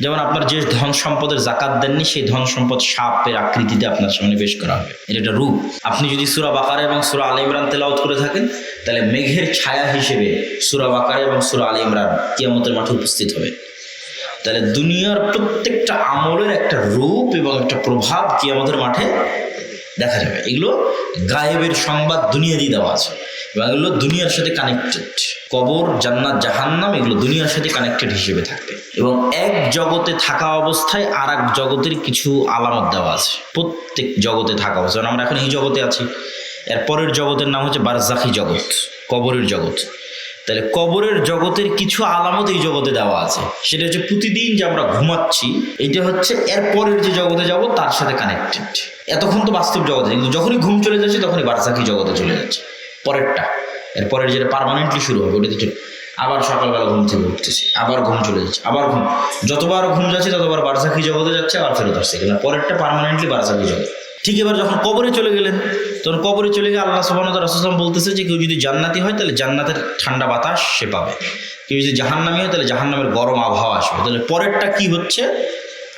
যেমন আপনার যে ধন সম্পদের জাকাত দেননি সেই ধন সম্পদ সাপের আকৃতিতে আপনার সামনে পেশ করা হবে। এটা একটা রূপ। আপনি যদি সূরা বাকারা এবং সূরা আলে ইমরান তেলাওয়াত করে থাকেন তাহলে মেঘের ছায়া হিসেবে সূরা বাকারা এবং সূরা আলে ইমরান কিয়ামতের মাঠে উপস্থিত হবে। তাহলে দুনিয়ার প্রত্যেকটা আমলের একটা রূপ এবং একটা প্রভাব কিয়ামতের মাঠে দেখা যাবে। এগুলো গায়েবের সংবাদ দুনিয়া দিয়ে দেওয়া আছে এবং এগুলো দুনিয়ার সাথে কানেক্টেড। কবর, জান্নাত, জাহান্নাম এগুলো দুনিয়ার সাথে কানেক্টেড হিসেবে থাকবে এবং এক জগতে থাকা অবস্থায় আর এক জগতের কিছু আলামত দেওয়া আছে। প্রত্যেক জগতে থাকা অবস্থা, আমরা এখন এই জগতে আছি, এর পরের জগতের নাম হচ্ছে বারজাখি জগৎ, কবরের জগৎ। তাহলে কবরের জগতের কিছু আলামত এই জগতে দেওয়া আছে। সেটা হচ্ছে প্রতিদিন যে আমরা ঘুমাচ্ছি, এটা হচ্ছে এর পরের যে জগতে যাব তার সাথে কানেক্টেড। এতক্ষণ তো বাস্তব জগতে, কিন্তু যখনই ঘুম চলে যাচ্ছে তখনই বারজাখি জগতে চলে যাচ্ছে। পরেরটা, এর পরের যেটা পার্মানেন্টলি শুরু হবে ওটাতে চলে, আবার সকালবেলা ঘুম থেকে উঠতেছি, আবার ঘুম চলে যাচ্ছে, আবার ঘুম, যতবার ঘুম যাচ্ছে ততবার বারজাখি জগতে যাচ্ছে, আবার ফেরত আসছে। কিন্তু পরেরটা পার্মানেন্টলি বারজাখি জগৎ। ঠিক এবার যখন কবরে চলে গেলেন, তখন কবরে চলে গিয়ে আল্লাহ সুবহানাহু ওয়া তাআলা রাসূল বলতেছে যে কেউ যদি জান্নাতি হয় তাহলে জান্নাতের ঠান্ডা বাতাস সে পাবে, কেউ যদি জাহান্নামী হয় তাহলে জাহান্নামের গরম আবহাওয়া আসবে। তাহলে পরেরটা কি হচ্ছে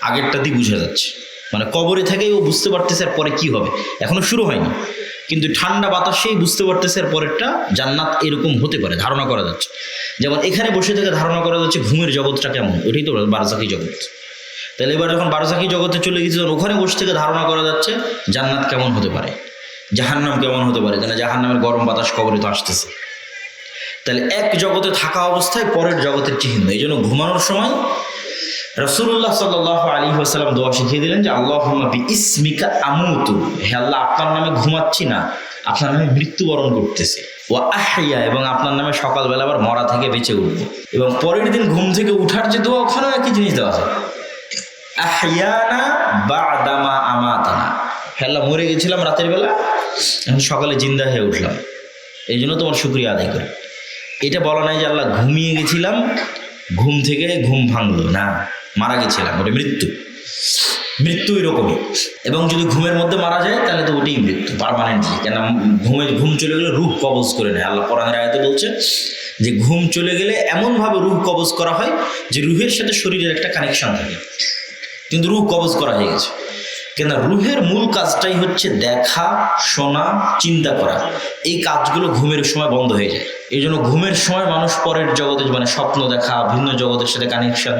আগেরটা দিয়ে বোঝা যাচ্ছে। মানে কবরে থেকেই ও বুঝতে পারতেছে এর পরে কি হবে, এখনো শুরু হয়নি, কিন্তু ঠান্ডা বাতাসেই বুঝতে পারতেছে এর পরেরটা জান্নাত এরকম হতে পারে, ধারণা করা যাচ্ছে। যেমন এখানে বসে থেকে ধারণা করা যাচ্ছে ঘুমের জগৎটা কেমন, ওইটাই তো বারজাখি জগৎ। তাহলে এবার যখন বারজাখি জগতে চলে গেছে তখন ওখানে বসে থেকে ধারণা করা যাচ্ছে জান্নাত কেমন হতে পারে, জাহান্নাম কেমন হতে পারে, যেন জাহান্নামের গরম বাতাস কবরে তো আসতেছে। তাহলে এক জগতে থাকা অবস্থায় পরের জগতের চিহ্ন। এই জন্য ঘুমানোর সময় রাসূলুল্লাহ সাল্লাল্লাহু আলাইহি ওয়াসাল্লাম দোয়া শিখিয়ে দিলেন যে আল্লাহুম্মা বিইসমিকা আমুতু, হে আল্লাহ আপনার নামে ঘুমাচ্ছি না, আপনার নামে মৃত্যুবরণ করতেছি, ওয়া আহইয়া, এবং আপনার নামে সকালবেলা আবার মরা থেকে বেঁচে উঠবো। এবং পরের দিন ঘুম থেকে উঠার যে দোয়া, ওখানেও একই জিনিস দেওয়া আছে, আহইয়ানা বা'দামা আমাতানা, হে আল্লাহ মরে গেছিলাম রাতের বেলা, এখন সকালে জিন্দা হয়ে উঠলাম, এই জন্য তোমার শুকরিয়া আদায় করি। এটা বলা নাই যে আল্লাহ ঘুমিয়ে গেছিলাম, ঘুম থেকে ঘুম ভাঙলো না, মারা গেছিলাম, ওটা মৃত্যু। মৃত্যু এরকমই। এবং যদি ঘুমের মধ্যে মারা যায় তাহলে তো ওটাই মৃত্যু পার্মানেন্টলি। কেন ঘুম চলে গেলে রূহ কবজ করে নেয়। আল্লাহ কোরআনের আয়াতে বলছে যে ঘুম চলে গেলে এমনভাবে রূহ কবজ করা হয় যে রূহের সাথে শরীরের একটা কানেকশন থাকে, কিন্তু রূহ কবজ করা হয়ে গেছে। কেন রূহের মূল কাজটাই হচ্ছে দেখা, শোনা, চিন্তা করা। এই কাজগুলো ঘুমের সময় বন্ধ হয়ে যায়। এই জন্য ঘুমের সময় মানুষ পরের জগতে, মানে স্বপ্ন দেখা, ভিন্ন জগতের সাথে কানেকশন,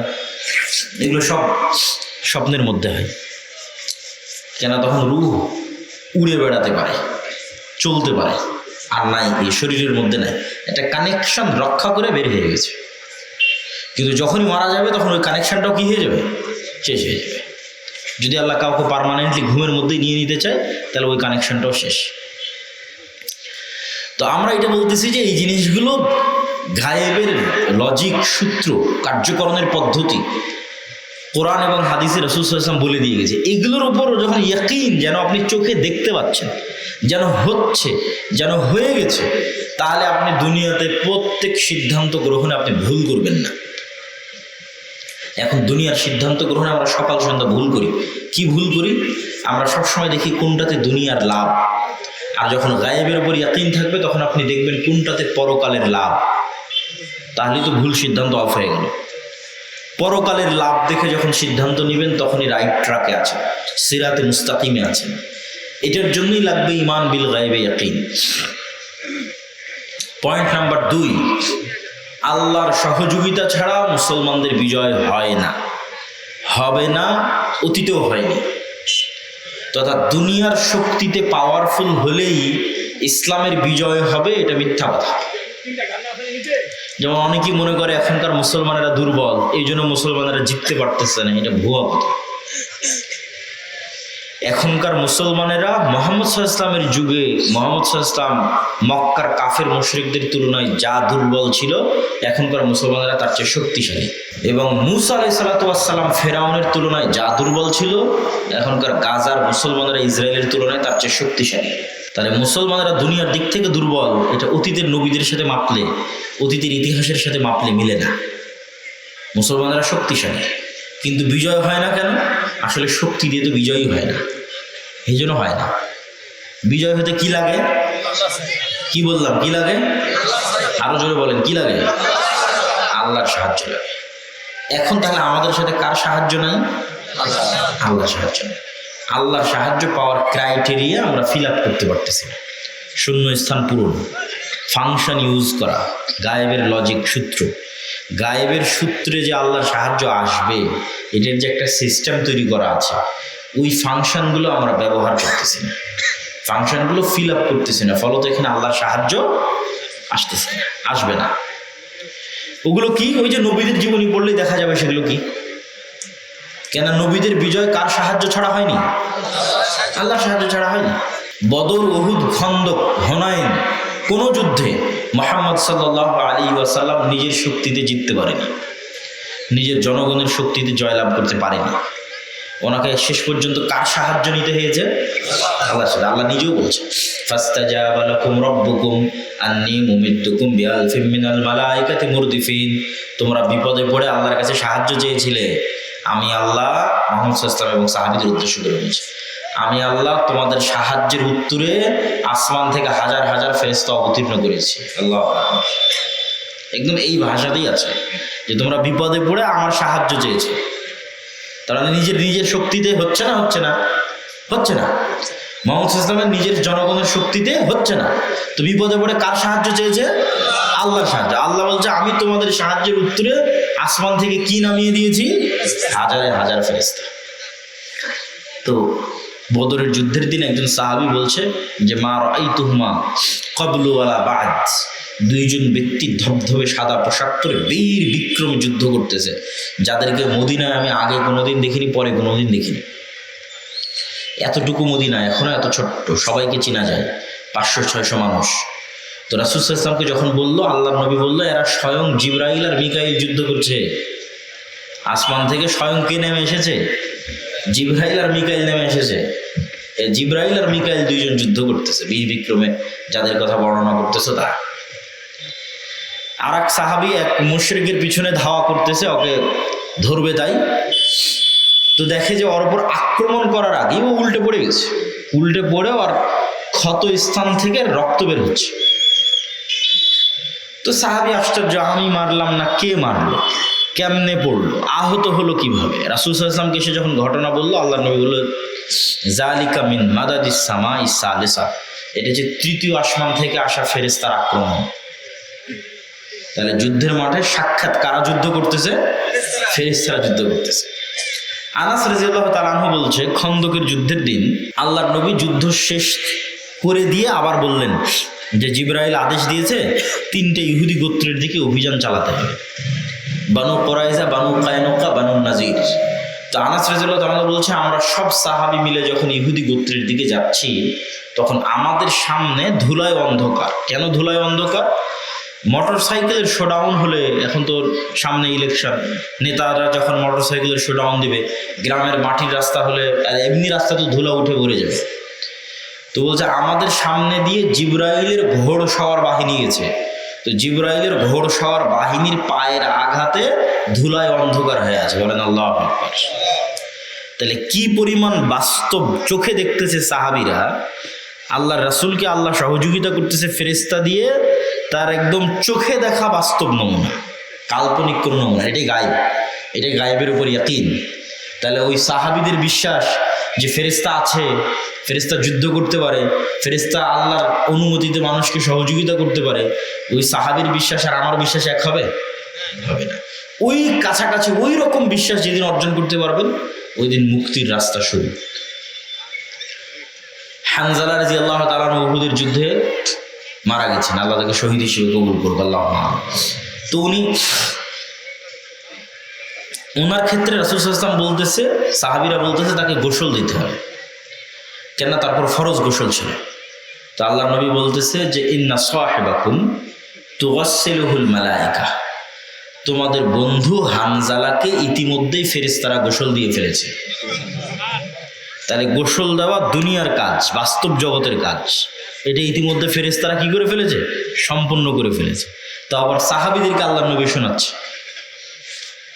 এগুলো সব স্বপ্নের মধ্যে হয়। কেন তখন রূহ উড়ে বেড়াতে পারে, চলতে পারে, আর নাই, এই শরীরের মধ্যে নাই, একটা কানেকশন রক্ষা করে বের হয়ে গেছে। কিন্তু যখনই মারা যাবে তখন ওই কানেকশনটাও কি হয়ে যাবে, শেষ হয়ে যাবে। যদি আল্লাহ কাউকে পার্মানেন্টলি ঘুমের মধ্যেই নিয়ে নিতে চায় তাহলে ওই কানেকশনটাও শেষ। তো আমরা এটা বলতেছি যে এই জিনিসগুলো গায়েবের লজিক, সূত্র, কার্যকরণের পদ্ধতি কোরআন এবং হাদিসে রাসূল সাল্লাল্লাহু আলাইহি ওয়াসাল্লাম বলে দিয়ে গেছে। এগুলোর উপরও যখন ইয়াকিন, যেন আপনি চোখে দেখতে পাচ্ছেন, যেন হচ্ছে, যেন হয়ে গেছে, তাহলে আপনি দুনিয়াতে প্রত্যেক সিদ্ধান্ত গ্রহণে আপনি ভুল করবেন না। এখন দুনিয়ার সিদ্ধান্ত গ্রহণে আমরা সকাল সন্ধ্যা ভুল করি। কি ভুল করি? আমরা সবসময় দেখি কোনটাতে দুনিয়ার লাভ, আর যখন গায়েবের উপর ইয়াকিন থাকবে তখন আপনি দেখবেন কোনটাতে পরকালের লাভ। তাহলেই তো ভুল সিদ্ধান্ত অফ হয়ে গেল। পরকালের লাভ দেখে যখন সিদ্ধান্ত নেবেন তখনই রাইট ট্র্যাকে আছে, সিরাতে মুস্তাকিমে আছে। এটার জন্যই লাগবে ঈমান বিল গায়বে ইয়াকিন। পয়েন্ট নাম্বার 2, আল্লাহর সহযোগিতা ছাড়া মুসলমানদের বিজয় হয় না, হবে না, অতীতেও হয়নি। তথা দুনিয়ার শক্তিতে পাওয়ারফুল হলেই ইসলামের বিজয় হবে, এটা মিথ্যা কথা। যেমন অনেকেই মনে করে এখনকার মুসলমানেরা দুর্বল, এই জন্য মুসলমানেরা জিততে পারতেছে না, এটা ভুয়া কথা। এখনকার মুসলমানেরা মুহাম্মদ সাল্লাল্লাহু আলাইহি ওয়াসাল্লামের যুগে, মুহাম্মদ সাল্লাল্লাহু আলাইহি ওয়াসাল্লাম মক্কার কাফের মুশরিকদের তুলনায় যা দুর্বল ছিল, এখনকার মুসলমানেরা তার চেয়ে শক্তিশালী। এবং মূসা আলাইহিস সালাতু ওয়াস সালাম ফেরাউনের তুলনায় যা দুর্বল ছিল, এখনকার গাজার মুসলমানেরা ইসরায়েলের তুলনায় তার চেয়ে শক্তিশালী। তাহলে মুসলমানেরা দুনিয়ার দিক থেকে দুর্বল, এটা অতীতের নবীদের সাথে মাপলে, অতীতের ইতিহাসের সাথে মাপলে মিলে না। মুসলমানেরা শক্তিশালী, কিন্তু বিজয় হয় না কেন? আসলে শক্তি দিয়ে তো বিজয়ই হয় না, এই জন্য হয় না। বিজয় হতে কি লাগে? কি বললাম, কি লাগে? আরো জোরে বলেন, কি লাগে? আল্লাহর সাহায্য লাগে। এখন তাহলে আমাদের সাথে কার সাহায্য নাই? আল্লাহর সাহায্য নাই। আল্লাহর সাহায্য পাওয়ার ক্রাইটেরিয়া আমরা ফিল আপ করতে পারতেছি না। শূন্য স্থান পূরণ, ফাংশন ইউজ করা, গায়েবের লজিক সূত্র, গায়েবের সূত্রে যে আল্লাহর সাহায্য আসবে এটার যে একটা সিস্টেম তৈরি করা আছে, ওই ফাংশনগুলো আমরা ব্যবহার করতেছি না, ফাংশনগুলো ফিল আপ করতেছি না, ফলত এখানে আল্লাহর সাহায্য আসতেছে না, আসবে না। ওগুলো কি? ওই যে নবীদের জীবনী পড়লেই দেখা যাবে সেগুলো কি। কেন নবীদের বিজয় কার সাহায্য ছাড়া হয়নি? আল্লাহর সাহায্য ছাড়া হয়নি। বদর, উহুদ, খন্দক, হুনাইন কোনো যুদ্ধে মুহাম্মদ সাল্লাল্লাহু আলাইহি ওয়াসাল্লাম নিজের শক্তিতে জিততে পারেনি, নিজের জনগণের শক্তিতে জয়লাভ করতে পারেনি। ওনাকে শেষ পর্যন্ত কার সাহায্য নিতে হয়েছে? আল্লাহর সাথে। আল্লাহ নিজেও বলছে ফাস্তাজাবা লাকুম রাব্বুকুম আন্নী মুমিদ্দুকুম বিআলফিম মিনাল মালাইকাতি মুরদিফিন। তোমরা বিপদে পড়ে আল্লাহর কাছে সাহায্য চেয়েছিলে, আমি আল্লাহ মুহাম্মদ সাল্লাল্লাহু আলাইহি ওয়াসাল্লাম এবং সাহাবীদের উদ্দেশ্য করে বলছি, আমি আল্লাহ তোমাদের সাহায্যের উত্তরে আসমান থেকে হাজার হাজার ফেরেশতা অবতীর্ণ করেছি। আল্লাহ একদম এই ভাষাতেই আছে যে তোমরা বিপদে পড়ে আমার সাহায্য চেয়েছো। তারা নিজের নিজের শক্তিতে হচ্ছে না, হচ্ছে না, হচ্ছে না। মুহাম্মদ সাল্লাল্লাহু আলাইহি ওয়াসাল্লামের নিজের জনগণের শক্তিতে হচ্ছে না, তো বিপদে পড়ে কার সাহায্য চেয়েছে? আল্লাহর সাহায্য। আল্লাহ বলছে আমি তোমাদের সাহায্যের উত্তরে আসমান থেকে কি নামিয়ে দিয়েছি? হাজারে হাজার ফেরেশতা। তো বদরের যুদ্ধের দিন একজন সাহাবী বলছে যে মা রাআইতুহুমা ক্বাবলু ওয়ালা বা'দ, দুইজন ব্যক্তি ধবধবে সাদা পোশাক পরে বীর বিক্রম যুদ্ধ করতেছে, যাদেরকে মদিনায় আমি আগে কোনোদিন দেখিনি, পরে কোনোদিন দেখিনি। এতটুকু মদিনা এখনো এত ছোট্ট, সবাইকে চেনা যায়, 500-600 মানুষ। তো রাসূল সাল্লাল্লাহু আলাইহি ওয়াসাল্লামকে যখন বললো, আল্লাহর নবী বললো এরা স্বয়ং জিবরাইল আর মিকাইল যুদ্ধ করছে। আসমান থেকে স্বয়ং কে নেমে এসেছে? জিবরাইল আর মিকাইল নেমে এসেছে। জিবরাইল আর মিকাইল দুইজন যুদ্ধ করতেছে বীর বিক্রমে, যাদের কথা বর্ণনা করতেছে তারা। আর এক সাহাবী এক মুশরিকের পিছনে ধাওয়া করতেছে, ওকে ধরবে তাই। তো দেখে যে ওর উপর আক্রমণ করার আগেই ও উল্টে পড়ে গেছে, উল্টে পড়ে আর ক্ষত স্থান থেকে রক্ত বের হচ্ছে। তো সাহাবী আশ্চর্য, আমি মারলাম না, কে মারলো, কেমনে পড়লো, আহত হলো কিভাবে? রাসূল সাল্লাল্লাহু আলাইহি ওয়াসাল্লামকে এসে যখন ঘটনা বললো, আল্লাহর নবী বলল যালিকা মিন মাদাদিস সামাই সালিসা, এটা যে তৃতীয় আসমান থেকে আসা ফেরেশতার আক্রমণ। তাহলে যুদ্ধের মাঠে সাক্ষাৎ কারা যুদ্ধ করতেছে? ফেরেশতারা যুদ্ধ করতেছে। আনাস রাদিয়াল্লাহু তাআলা আনহু বলছে, খন্দকের যুদ্ধের দিন আল্লাহর নবী যুদ্ধ শেষ করে দিয়ে আবার বললেন যে জিবরাইল আদেশ দিয়েছে 3টে ইহুদি গোত্রের দিকে অভিযান চালাতে হবে, বানু কুরাইজা, বানু কায়নুকা, বানু নাজির। তো আনাস রাদিয়াল্লাহু তাআলা বলছে আমরা সব সাহাবী মিলে যখন ইহুদি গোত্রের দিকে যাচ্ছি, তখন আমাদের সামনে ধুলায় অন্ধকার। কেন ধুলায় অন্ধকার? মোটর সাইকেলের শোডাউন হলে, এখন তো সামনে ইলেকশন, নেতারা যখন মোটর সাইকেলের শোডাউন দিবে, গ্রামের মাটির রাস্তা হলে আর এমনি রাস্তা তো ধুলা উঠে ভরে যাবে। তো বলছে আমাদের সামনে দিয়ে জিবরাইলের ঘোড় সওয়ার বাহিনী গেছে, তো জিবরাইলের ঘোড় সওয়ার বাহিনীর পায়ের আঘাতে ধুলায় অন্ধকার হয়ে আছে। বলেন আল্লাহু আকবার। তাহলে কি পরিমাণ বাস্তব চোখে দেখতেছে সাহাবীরা, আল্লাহর রাসূলকে আল্লাহ সহযোগিতা করতেছে ফেরেশতা দিয়ে, তার একদম চোখে দেখা বাস্তব নমুনা, কাল্পনিক কোন নমুনা। এটাই গায়েব, এটাই গায়েবের উপর ইয়াকিন। তাহলে ওই সাহাবীদের বিশ্বাস যে ফেরেশতা আছে, ফেরেশতা যুদ্ধ করতে পারে, ফেরেশতা আল্লাহর অনুমতিতে মানুষকে সহযোগিতা করতে পারে, ওই সাহাবীর বিশ্বাস আর আমার বিশ্বাস এক হবে? হবে না। ওই কাছাকাছি ওই রকম বিশ্বাস যেদিন অর্জন করতে পারবেন, ওই দিন মুক্তির রাস্তা শুরু। হানজালা রাদিয়াল্লাহু তাআলা উহুদের যুদ্ধে মারা গেছেন, আল্লাহ তাকে শহীদ হিসেবে কবুল করুক, আল্লাহুম্মা। তো ওনার ক্ষেত্রে রাসূল সাল্লাল্লাহু আলাইহি ওয়াসাল্লাম বলতেছে, সাহাবীরা বলতেছে তাকে গোসল দিতে হবে, কেন তারপর ফরজ গোসল ছিল। তো আল্লাহর নবী বলতেছে যে ইন্না সাহিবাকুম তুগাসসিলুহুল মালায়েকা, তোমাদের বন্ধু হানজালাকে ইতিমধ্যেই ফেরেশতারা গোসল দিয়ে ফেলেছে। তাহলে গোসল দেওয়া দুনিয়ার কাজ, বাস্তব জগতের কাজ, এটা ইতিমধ্যে ফেরেশতারা কি করে ফেলেছে? সম্পূর্ণ করে ফেলেছে। তো আবার সাহাবীদেরকে আল্লাহর নবী শোনাচ্ছে।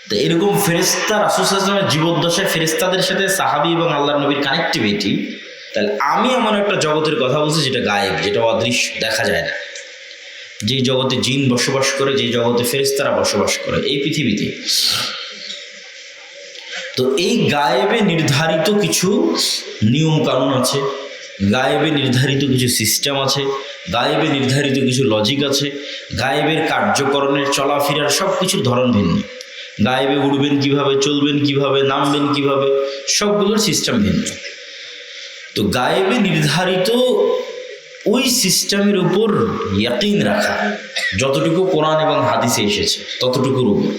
তো এরকম ফেরেশতা রাসূল সাল্লাল্লাহু আলাইহি ওয়াসাল্লামের জীবদ্দশায় ফেরেশতাদের সাথে সাহাবী এবং আল্লাহর নবীর কানেক্টিভিটি। তাহলে আমি এমন একটা জগতের কথা বলছি যেটা গায়েব, যেটা অদৃশ্য, দেখা যায় না, যেই জগতে জিন বসবাস করে, যেই জগতে ফেরেশতারা বসবাস করে, এই পৃথিবীতে। তো এই গায়েবে নির্ধারিত কিছু নিয়ম কানুন আছে, গায়েবে নির্ধারিত কিছু সিস্টেম আছে, গায়েবে নির্ধারিত কিছু লজিক আছে, গায়েবের কার্যকরণের চলাফেরার সব কিছুর ধরন ভিন্ন। গায়েবে উড়বেন কিভাবে, চলবেন কিভাবে, নামবেন কিভাবে, সবগুলোর সিস্টেম ভিন্ন। তো গায়েবে নির্ধারিত ওই সিস্টেমের উপর ইয়াকিন রাখা, যতটুকু কোরআন এবং হাদিসে এসেছে ততটুকুর উপর।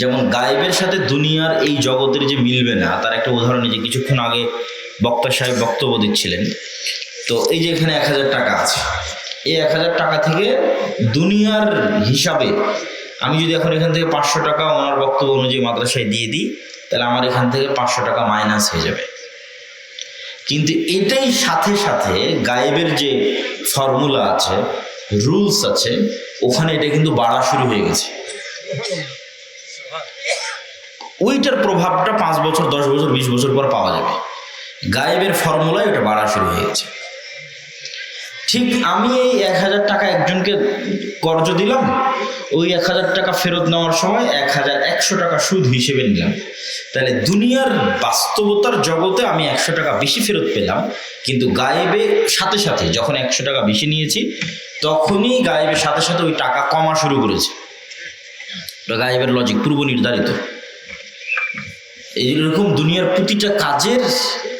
যেমন গায়েবের সাথে দুনিয়ার এই জগতের যে মিলবে না, তার একটা উদাহরণ, যে কিছুক্ষণ আগে বক্তা সাহেব বক্তব্য দিচ্ছিলেন, তো এই যে এখানে 1000 টাকা আছে, এই 1000 টাকা থেকে দুনিয়ার হিসাবে আমি যদি এখন এখান থেকে 500 টাকা ওনার বক্তব্য অনুযায়ী মাদ্রাসায় দিয়ে দিই, তাহলে আমার এখান থেকে 500 টাকা মাইনাস হয়ে যাবে। কিন্তু এটাই সাথে সাথে গায়েবের যে ফর্মুলা আছে, রুলস আছে, ওখানে এটা কিন্তু বাড়া শুরু হয়ে গেছে। ওইটার প্রভাবটা 5 বছর, 10 বছর, 20 বছর পর পাওয়া যাবে। গায়েবের ফর্মুলায় ওটা বাড়া শুরু হয়ে গেছে। ঠিক আমি এই 1000 টাকা একজনকে কর্জ দিলাম, ওই 1000 টাকা ফেরত নেওয়ার সময় 1100 টাকা সুদ হিসেবে নিলাম, তাহলে দুনিয়ার বাস্তবতার জগতে আমি 100 টাকা বেশি ফেরত পেলাম। কিন্তু গায়েবে সাথে সাথে যখন 100 টাকা বেশি নিয়েছি, তখনই গায়েবের সাথে সাথে ওই টাকা কমা শুরু করেছে। গায়েবের লজিক পূর্ব নির্ধারিত। এইরকম দুনিয়ার প্রতিটা কাজের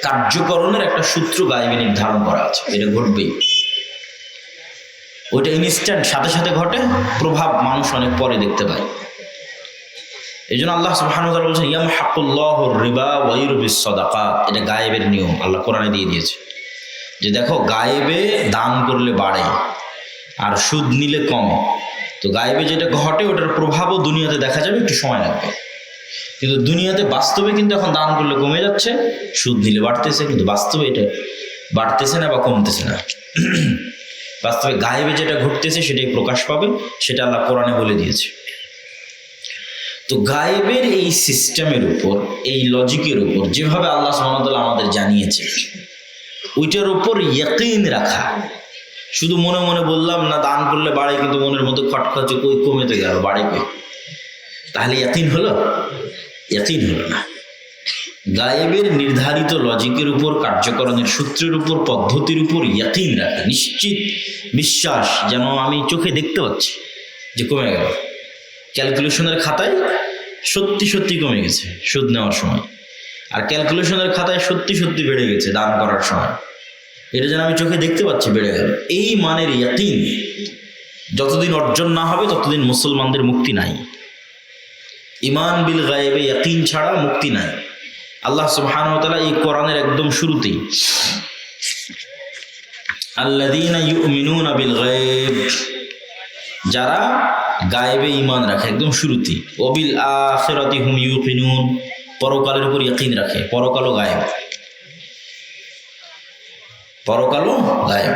কার্যকরণের একটা সূত্র গায়েবে নির্ধারণ করা আছে, এটা ঘটবেই। ওইটা ইনস্ট্যান্ট, সাথে সাথে ঘটে, প্রভাব মানুষ অনেক পরে দেখতে পায়। এই জন্য আল্লাহ সুবহানাহু ওয়া তাআলা বলছেন ইয়ামহাকুল্লাহুর রিবা ওয়া ইউরবিস সাদাকাত। এটা গায়েবের নিয়ম, আল্লাহ কোরআনে দিয়ে দিয়েছে যে দেখো, গায়েবে দান করলে বাড়ে আর সুদ নিলে কমে। তো গায়েবে যেটা ঘটে ওটার প্রভাবও দুনিয়াতে দেখা যাবে, একটু সময় লাগবে। কিন্তু দুনিয়াতে বাস্তবে কিন্তু এখন দান করলে কমে যাচ্ছে, সুদ নিলে বাড়তেছে, কিন্তু বাস্তবে এটা বাড়তেছে না বা কমতেছে না। বাস্তবে গায়েবে যেটা ঘটতেছে সেটাই প্রকাশ পাবে, সেটা আল্লাহ কোরআনে বলে দিয়েছে। তো গায়েবের এই সিস্টেমের উপর, এই লজিকের উপর যেভাবে আল্লাহ সুবহানাহু ওয়া তাআলা আমাদের জানিয়েছে, ওইটার উপর ইয়াকিন রাখা। শুধু মনে মনে বললাম না দান করলে বাড়ে, কিন্তু মনের মধ্যে খটখটে কই কমে তো গেল, বাড়ে কই, তাহলে ইয়াকিন হলো? ইয়াকিন হলো না। গায়েবের নির্ধারিত লজিকের উপর, কার্যকরণের সূত্রের উপর, পদ্ধতির উপর ইয়াকিন রাখা, নিশ্চিত বিশ্বাস, যেন আমি চোখে দেখতে পাচ্ছি যে কমে গেল। ক্যালকুলেশনের খাতায় সত্যি সত্যি কমে গেছে সুদ নেওয়ার সময়, আর ক্যালকুলেশনের খাতায় সত্যি সত্যি বেড়ে গেছে দান করার সময়। এটা যেন আমি চোখে দেখতে পাচ্ছি বেড়ে গেল। এই মানের ইয়াকিন যতদিন অর্জন না হবে, ততদিন মুসলমানদের মুক্তি নাই। ইমান বিল গায়েবে ইয়াকিন ছাড়া মুক্তি নাই। আল্লাহ সুবহানাহু ওয়া তাআলা এই কোরআনের একদম শুরুতেই আল্লাযীনা ইউমিনুনা বিল গায়ব, যারা গায়েবে ঈমান রাখে, একদম শুরুতেই। ওয়া বিল আখিরাতি হুম ইউকিনুন, পরকালের উপর ইয়াকিন রাখে। পরকালও গায়েব, পরকালও গায়েব।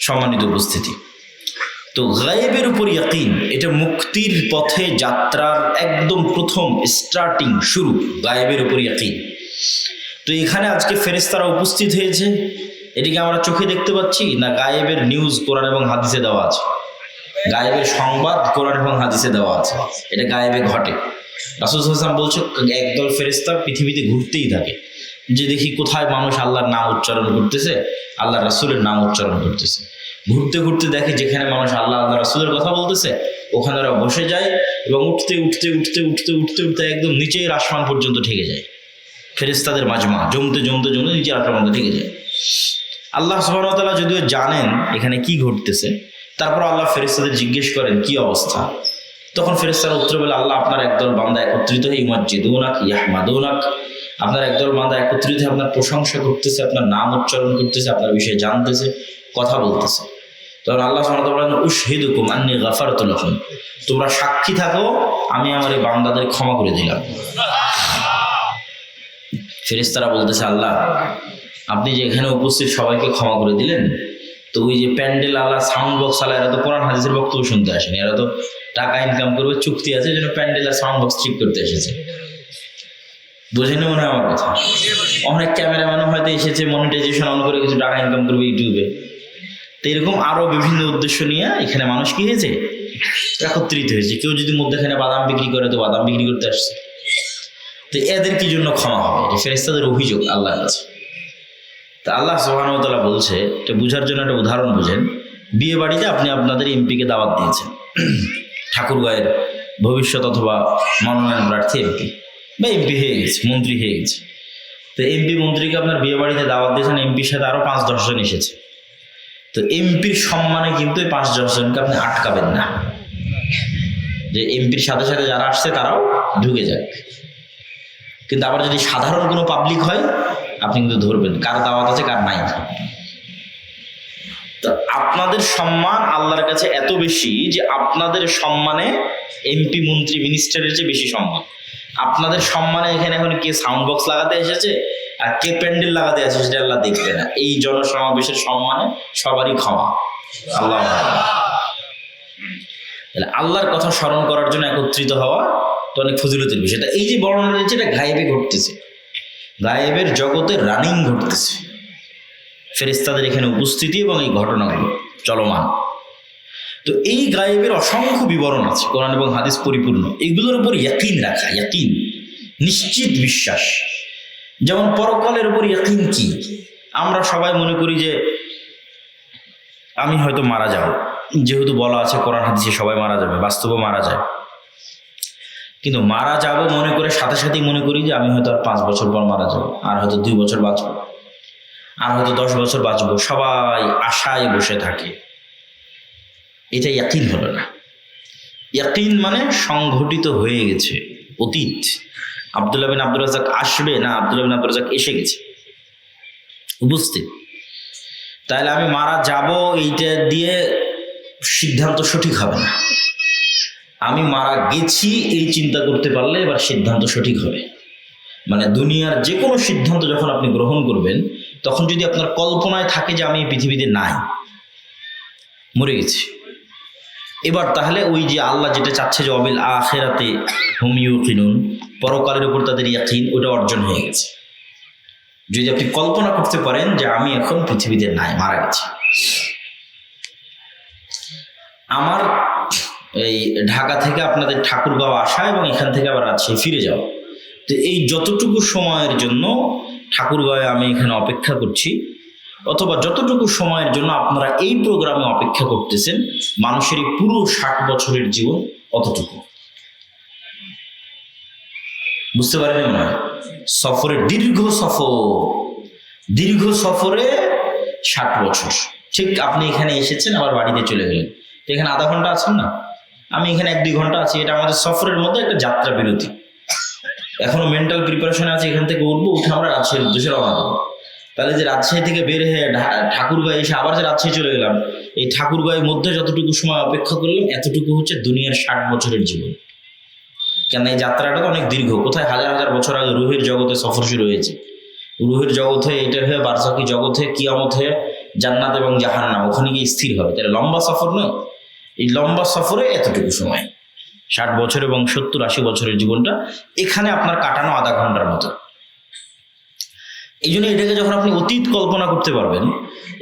সম্মানিত উপস্থিতি, তো গায়েবের উপর ইয়াকিন, এটা মুক্তির পথে যাত্রার একদম প্রথম স্টার্টিং, শুরু, গায়েবের উপর ইয়াকিন। তো এখানে আজকে ফেরেশতারা উপস্থিত হয়েছে, এটিকে আমরা চোখে দেখতে পাচ্ছি না? গায়েবের নিউজ কোরআন এবং হাদিসে দেওয়া আছে, গায়েবের সংবাদ কোরআন এবং হাদিসে দেওয়া আছে, এটা গায়েবে ঘটে। রাসূল সাল্লাল্লাহু আলাইহি ওয়াসাল্লাম বলছে একদল ফেরেশতা পৃথিবীতে ঘুরতেই থাকে, যে দেখি কোথায় মানুষ আল্লাহর নাম উচ্চারণ করতেছে, আল্লাহ রাসূলের নাম উচ্চারণ করতেছে। ঘুরতে ঘুরতে দেখে যেখানে মানুষ আল্লাহ আল্লাহ রাসূলের কথা বলতেছে, ওখানে ওরা বসে যায় এবং উঠতে উঠতে উঠতে উঠতে উঠতে উঠতে একদম নিচের আসমান পর্যন্ত ঠেকে যায়। ফেরেশতাদের মাজমা জমতে জমতে জমতে নিচের আসমান পর্যন্ত ঠেকে যায়। আল্লাহ সুবহানাহু ওয়া তাআলা যদিও জানেন এখানে কি ঘটতেছে, তারপর আল্লাহ ফেরেশতাদের জিজ্ঞেস করেন কি অবস্থা। তখন ফেরেশতারা উত্তর বলে, আল্লাহ আপনার একদল বান্দা একত্রিত হয়ে ইউমাজ্জিদুনাক ইয়াহমাদুনাক, আপনার একদল বান্দা একত্রিত হয়ে আপনার প্রশংসা করতেছে, আপনার নাম উচ্চারণ করতেছে, আপনার বিষয়ে জানতেছে, কথা বলতেছে। তখন আল্লাহ সুবহানাহু ওয়া তাআলা বলেন উশহিদুকুম আন্নী গাফারতু লাহুম, তোমরা সাক্ষী থাকো আমি আমার এই বান্দাদের ক্ষমা করে দিলাম। ফেরেশতারা বলতেছে, আল্লাহ আপনি যে এখানে উপস্থিত সবাইকে ক্ষমা করে দিলেন, তো ওই যে প্যান্ডেল আল্লাহ, সাউন্ড বক্স আল্লাহ, এরা তো কোরআন হাদিসের বক্তব্য শুনতে আসেনি, এরা তো টাকা ইনকাম করবে, চুক্তি আছে, যেন প্যান্ডেল আর সাউন্ড বক্স ঠিক করতে এসেছে। বুঝেনি মনে হয় আমার কথা? অনেক ক্যামেরাম্যানও হয়তো এসেছে মনিটাইজেশন অন করে কিছু টাকা ইনকাম করবে ইউটিউবে। তো এরকম আরো বিভিন্ন উদ্দেশ্য নিয়ে এখানে মানুষ কি হয়েছে, একত্রিত হয়েছে। কেউ যদি মধ্যখানে বাদাম বিক্রি করে, তো বাদাম বিক্রি করতে আসছে। তো এদের কি জন্য ক্ষমা হবে? এটা ফেরেশতাদের অভিযোগ আল্লাহর কাছে। তা আল্লাহ সুবহানাহু ওয়া তাআলা বলছে, এটা বুঝার জন্য একটা উদাহরণ বুঝেন। বিয়ে বাড়িতে আপনি আপনাদের এমপিকে দাওয়াত দিয়েছেন, ঠাকুরগাঁয়ের ভবিষ্যৎ অথবা মনোনয়ন প্রার্থী এমপি বা এমপি হয়ে গেছে, মন্ত্রী হয়ে গেছে। তো এমপি মন্ত্রীকে আপনার বিয়ে বাড়িতে দাওয়াত দিয়েছেন, এমপির সাথে আরো 5-10 জন এসেছে। তো এমপির সম্মানে কিন্তু এই 5-10 জনকে আপনি আটকাবেন না, যে এমপির সাথে সাথে যারা আসছে তারাও ঢুকে যাক। কিন্তু আবার যদি সাধারণ কোনো পাবলিক হয়, আপনি কিন্তু ধরবেন কার দাওয়াত আছে কার নাই। তো আপনাদের সম্মান আল্লাহর কাছে এত বেশি যে আপনাদের সম্মানে এমপি মন্ত্রী মিনিস্টারের চেয়ে বেশি সম্মান। আপনাদের সম্মানে এখানে এখন কে সাউন্ড বক্স লাগাতে এসেছে আর কে প্যান্ডেল লাগাতে আছে সেটা আল্লাহ দেখবে না। এই জনসমাবেশের সম্মানে সবারই ক্ষমা। আল্লাহ তাহলে আল্লাহর কথা স্মরণ করার জন্য একত্রিত হওয়া তো অনেক ফজিলতের বিষয়। এই যে বর্ণনা দিচ্ছে এটা গায়েবে ঘটতেছে, গায়েবের জগতে রানিং ঘটতেছে, ফেরেশতাদের এখানে উপস্থিতি এবং এই ঘটনাগুলো চলমান। তো এই গায়েবের অসংখ্য বিবরণ আছে, কোরআন এবং হাদিস পরিপূর্ণ। এগুলোর উপর ইয়াকিন রাখা, ইয়াকিন নিশ্চিত বিশ্বাস। যেমন পরকালের উপর ইয়াকিন কি? আমরা সবাই মনে করি যে আমি হয়তো মারা যাব, যেহেতু বলা আছে কোরআন হাদিসে সবাই মারা যাবে, বাস্তবেও মারা যায়। কিন্তু মারা যাব মনে করে সাথে সাথেই মনে করি যে আমি হয়তো আর 5 বছর পর মারা যাব, আর হয়তো 2 বছর বাঁচবো, আর হয়তো 10 বছর বাঁচবো। সবাই আশায় বসে থাকে। এটা ইয়াকিন হলো না। ইয়াকিন মানে সংঘটিত হয়ে গেছে, অতীত। আব্দুল্লাহ বিন আব্দুর রাজ্জাক আসবে না, আব্দুল্লাহ বিন আব্দুর রাজ্জাক এসে গেছে, উপস্থিত। তাহলে আমি মারা যাব এইটা দিয়ে সিদ্ধান্ত সঠিক হবে না। আমি মারা গেছি এই চিন্তা করতে পারলে এবার সিদ্ধান্ত সঠিক হবে। মানে দুনিয়ার যে কোনো সিদ্ধান্ত যখন আপনি গ্রহণ করবেন, তখন যদি আপনার কল্পনায় থাকে যে আমি এই পৃথিবীতে নাই, মরে গেছি, এবার তাহলে ওই যে আল্লাহ যেটা চাচ্ছে যে অবিল আখিরাতে হুম ইউকিনুন, পরকালের উপর তাদের ইয়াকিন, ওটা অর্জন হয়ে গেছে। যদি আপনি কল্পনা করতে পারেন যে আমি এখন পৃথিবীতে নাই, মারা গেছি। আমার এই ঢাকা থেকে আপনাদের ঠাকুরগাঁও আসা এবং এখান থেকে আবার রাজশাহী ফিরে যাওয়া, তো এই যতটুকু সময়ের জন্য ঠাকুরগাঁয়ে আমি এখানে অপেক্ষা করছি, অথবা যতটুকু সময়ের জন্য আপনারা এই প্রোগ্রামে অপেক্ষা করতেছেন, মানুষের এই পুরো 60 বছরের জীবন অতটুকু। বুঝতে পারেন মনে হয়? সফরের দীর্ঘ সফরে 60 বছর। ঠিক আপনি এখানে এসেছেন, আবার বাড়িতে চলে গেলেন, তো এখানে আধা ঘন্টা আছেন না, আমি এখানে 1-2 ঘন্টা আছি। এটা আমাদের সফরের মধ্যে একটা যাত্রা বিরতি। এখনো মেন্টাল প্রিপারেশন আছে, এখান থেকে উঠবো, উঠে আমরা রাজশাহীর উদ্দেশ্যে রওনা দেবো। তাহলে যে রাজশাহী থেকে বের হয়ে ঠাকুরগাঁয়ে এসে আবার যে রাজশাহী চলে গেলাম, এই ঠাকুরগাঁয়ের মধ্যে যতটুকু সময় অপেক্ষা করলাম, এতটুকু হচ্ছে দুনিয়ার 60 বছরের জীবন। কেন এই যাত্রাটা তো অনেক দীর্ঘ। কোথায় হাজার হাজার বছর আগে রুহের জগতে সফর শুরু হয়েছে, রুহের জগৎ হয়ে এটা হয়ে বারজাকি জগৎ হয়ে কিয়ামত হয়ে জান্নাত এবং জাহান্নাম, ওখানে গিয়ে স্থির হবে। তাহলে লম্বা সফর নয়, এই লম্বা সফরে এতটুকু সময়, 60 বছর এবং 70-80 বছরের জীবনটা এখানে আপনার কাটানো আধা ঘন্টার মতো। এই জন্য এটাকে যখন আপনি অতীত কল্পনা করতে পারবেন,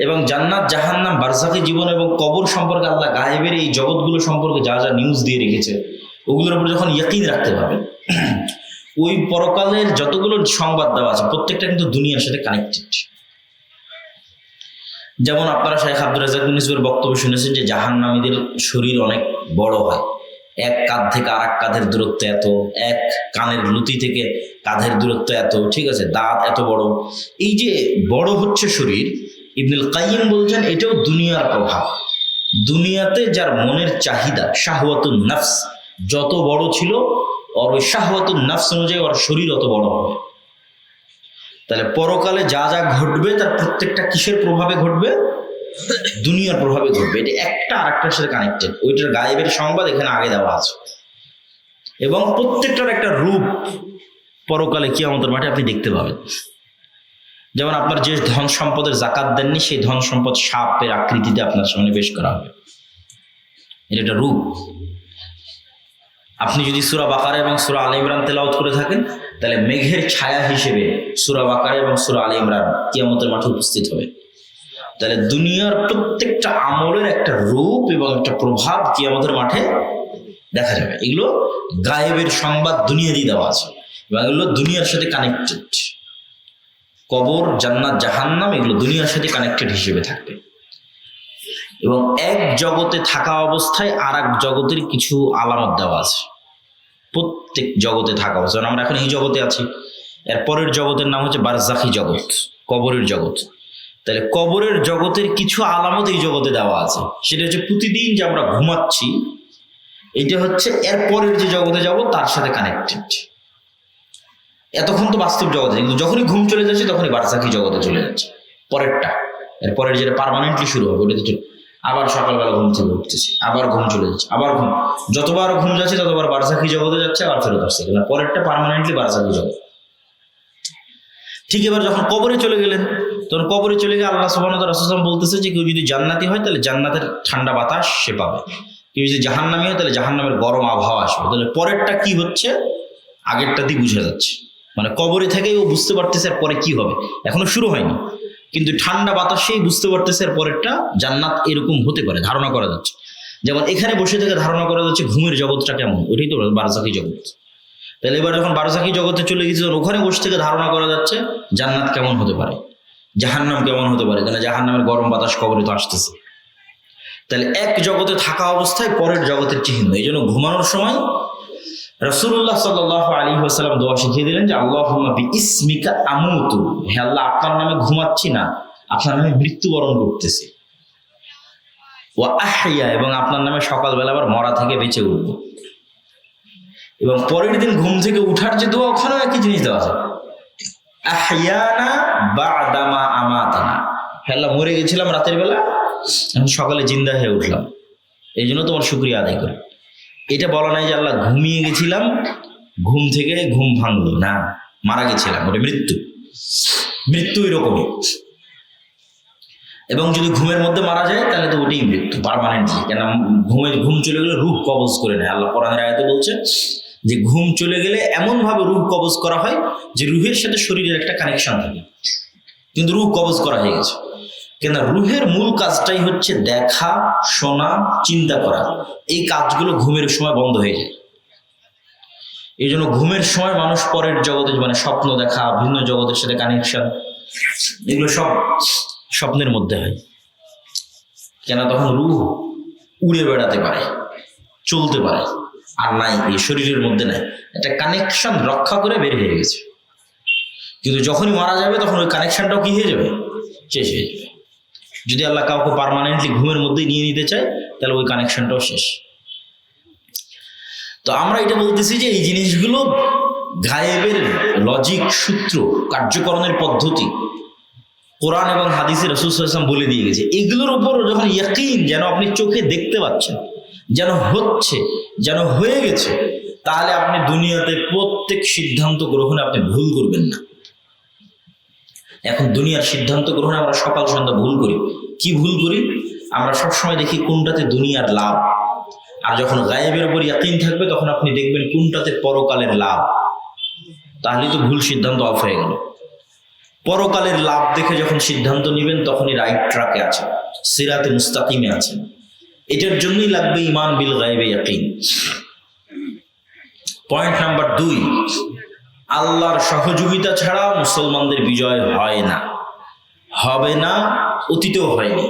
এবং জান্নাত জাহান্নাম বারজাকি জীবন এবং কবর সম্পর্কে, আল্লাহ গায়েবের এই জগৎগুলো সম্পর্কে যা যা নিউজ দিয়ে রেখেছে, ওগুলোর উপর যখন ইয়াকিন রাখতে পারবেন, ওই পরকালের যতগুলো সংবাদ দেওয়া আছে প্রত্যেকটা কিন্তু দুনিয়ার সাথে কানেক্টেড। যেমন আপনারা শেখ আব্দুর রাজ্জাক বিন ইউসুফের বক্তব্য শুনেছেন যে জাহান্নামীদের শরীর অনেক বড় হয়, এক কাঁধ থেকে আরেক কাঁধের দূরত্ব এত, এক কানের লুতি থেকে কাঁধের দূরত্ব এত, ঠিক আছে, দাঁত এত বড়। এই যে বড় হচ্ছে শরীর, ইবনুল কাইয়িম বলছেন এটাও দুনিয়ার প্রভাব। দুনিয়াতে যার মনের চাহিদা শাহওয়াতুন নফস যত বড় ছিল, ওর ওই শাহওয়াতুন নফস অনুযায়ী ওর শরীর অত বড় হবে। তাহলে পরকালে যা যা ঘটবে তার প্রত্যেকটা কিসের প্রভাবে ঘটবে? দুনিয়ার প্রভাবে ঘটবে। এটা একটা আরেকটার সাথে কানেক্টেড। ওইটার গায়েবের সংবাদ এখানে আগে দেওয়া আছে, এবং প্রত্যেকটার একটা রূপ পরকালে কিয়ামতের মাঠে আপনি দেখতে পাবেন। যেমন আপনার যে ধন সম্পদের জাকাত দেননি, সেই ধন সম্পদ সাপের আকৃতিতে আপনার সামনে পেশ করা হবে। এটা একটা রূপ। আপনি যদি সূরা বাকারা এবং সূরা আলে ইমরান তেলাওয়াত করে থাকেন, তাহলে মেঘের ছায়া হিসেবে সূরা বাকারা এবং সূরা আলে ইমরান কিয়ামতের মাঠে উপস্থিত হবে। তাহলে দুনিয়ার প্রত্যেকটা আমলের একটা রূপ এবং একটা প্রভাব কিয়ামতের মাঠে দেখা যাবে। এগুলো গায়েবের সংবাদ দুনিয়া দিয়ে দেওয়া আছে। এবং এগুলো দুনিয়ার সাথে কানেক্টেড। কবর, জান্নাত, জাহান্নাম এগুলো দুনিয়ার সাথে কানেক্টেড হিসেবে থাকবে। এবং এক জগতে থাকা অবস্থায় আর এক জগতের কিছু আলামত দেওয়া আছে। প্রত্যেক জগতে থাকা অবস্থা, আমরা এখন এই জগতে আছি, এর পরের জগতের নাম হচ্ছে বারজাখী জগৎ, কবরের জগৎ। তাহলে কবরের জগতের কিছু আলামত এই জগতে দেওয়া আছে। সেটা হচ্ছে প্রতিদিন যে আমরা ঘুমাচ্ছি, এটা হচ্ছে এর পরের যে জগতে যাব তার সাথে কানেক্টেড। এতক্ষণ তো বাস্তব জগতে, কিন্তু যখনই ঘুম চলে যাচ্ছে তখনই বারজাখী জগতে চলে যাচ্ছে, পরেরটা। এর পরের যেটা পার্মানেন্টলি শুরু হবে ওটাতে চলে, আবার সকালবেলা ঘুম থেকে উঠতেছি, আবার ঘুম চলে যাচ্ছে, আবার ঘুম, যতবার ঘুম যাচ্ছে ততবার বারজাখী জগতে যাচ্ছে, আবার ফেরত আসছে। পরেরটা পার্মানেন্টলি বারজাখী জগৎ। ঠিক এবার যখন কবরে চলে গেলেন, তখন কবরে চলে গিয়ে আল্লাহ সুবহানাহু ওয়া তাআলা রাসূল বলতেছে যে কেউ যদি জান্নাতি হয় তাহলে জান্নাতের ঠান্ডা বাতাস সে পাবে, কেউ যদি জাহান্নামী হয় তাহলে জাহান্নামের গরম আবহাওয়া আসবে। তাহলে পরেরটা কি হচ্ছে আগেরটাতেই বুঝে যাচ্ছে, মানে কবরে থেকেই ও বুঝতে পারতেছে এর পরে কি হবে, এখনো শুরু হয়নি, কিন্তু ঠান্ডা বাতাসেই বুঝতে পারতেছে এর পরেরটা জান্নাত এরকম হতে পারে, ধারণা করা যাচ্ছে। যেমন এখানে বসে থেকে ধারণা করা যাচ্ছে ঘুমের জগৎটা কেমন, ওইটাই তো বারজাখী জগৎ। তাহলে এবার যখন বারজাখী জগতে চলে গেছে, ওখানে বসে থেকে ধারণা করা যাচ্ছে জান্নাত কেমন হতে পারে, জাহান্নাম কেমন হতে পারে, কারণ জাহান্নামের গরম বাতাস কবরে তো আসতেছে। তাহলে এক জগতে থাকা অবস্থায় পরের জগতের চিহ্ন। এই জন্য ঘুমানোর সময় রাসূলুল্লাহ সাল্লাল্লাহু আলাইহি ওয়াসাল্লাম দোয়া শিখিয়ে দিলেন যে আল্লাহুম্মা বিইসমিকা আমুতু, হে আল্লাহ আপনার নামে ঘুমাচ্ছি না, আপনার নামে মৃত্যুবরণ করতেছি। ওয়া আহইয়া, এবং আপনার নামে সকালবেলা আবার মরা থেকে বেঁচে উঠবো। এবং পরের দিন ঘুম থেকে উঠার যে দোয়া, ওখানেও একই জিনিস দেওয়া আছে, আহইয়ানা বা'দামা আমাতানা, হে আল্লাহ মরে গেছিলাম রাতের বেলা, এখন সকালে জিন্দা হয়ে উঠলাম, এই জন্য তোমার শুকরিয়া আদায় করি। এটা বলা নাই যে আল্লাহ ঘুমিয়ে গেছিলাম, ঘুম থেকে ঘুম ভাঙলো না, মারা গেছিলাম, ওটা মৃত্যু। মৃত্যু এরকমই। এবং যদি ঘুমের মধ্যে মারা যায় তাহলে তো ওটাই মৃত্যু পার্মানেন্টলি, কেন ঘুম চলে গেলে রূহ কবজ করে নেয়। আল্লাহ কোরআনের আয়াতে বলছে যে ঘুম চলে গেলে এমন ভাবে রূহ কবজ করা হয় যে রুহের সাথে শরীরের একটা কানেকশন থাকে, কিন্তু রূহ কবজ করা হয়ে গেছে। কেন রুহের মূল কাজটাই হচ্ছে দেখা, শোনা, চিন্তা করা। এই কাজগুলো ঘুমের সময় বন্ধ হয়ে যায়। এই জন্য ঘুমের সময় মানুষ পরের জগতে, মানে স্বপ্ন দেখা, ভিন্ন জগতের সাথে কানেকশন, এগুলো সব স্বপ্নের মধ্যে হয়। কেন তখন রূহ উড়ে বেড়াতে পারে, চলতে পারে, আর নাই, এই শরীরের মধ্যে নাই, একটা কানেকশন রক্ষা করে বের হয়ে গেছে। কিন্তু যখনই মারা যাবে তখন ওই কানেকশনটাও কি হয়ে যাবে, শেষ হয়ে যাবে। যদি আল্লাহ কাউকে পার্মানেন্টলি ঘুমের মধ্যে নিয়ে নিতে চায় তাহলে ওই কানেকশনটাও শেষ। তো আমরা এটা বলতেছি যে এই জিনিসগুলো গায়েবের লজিক, সূত্র, কার্যকরণের পদ্ধতি কোরআন এবং হাদিসে রাসূল সাল্লাল্লাহু আলাইহি ওয়াসাল্লাম বলে দিয়ে গেছে। এগুলোর উপর যখন ইয়াকিন, যেন আপনি চোখে দেখতে পাচ্ছেন, যেন হচ্ছে, যেন হয়ে গেছে, তাহলে আপনি দুনিয়াতে প্রত্যেক সিদ্ধান্ত গ্রহণে আপনি ভুল করবেন না। এখন দুনিয়ার সিদ্ধান্ত গ্রহণে আমরা সকাল সন্ধ্যা ভুল করি। কি ভুল করি? আমরা সবসময় দেখি কোনটাতে দুনিয়ার লাভ, আর যখন গায়েবের উপর ইয়াকিন থাকবে তখন আপনি দেখবেন কোনটাতে পরকালের লাভ। তাহলে তো ভুল সিদ্ধান্ত অফ হয়ে গেল। পরকালের লাভ দেখে যখন সিদ্ধান্ত নেবেন তখনই রাইট ট্র্যাকে আছেন, সিরাতে মুস্তাকিমে আছেন। এটার জন্যই লাগবে ঈমান বিল গায়বে ইয়াকিন। পয়েন্ট নাম্বার 2, আল্লাহর সহযোগিতা ছাড়া মুসলমানদের বিজয় হয় না, হবে না, অতীতেও হয়নি।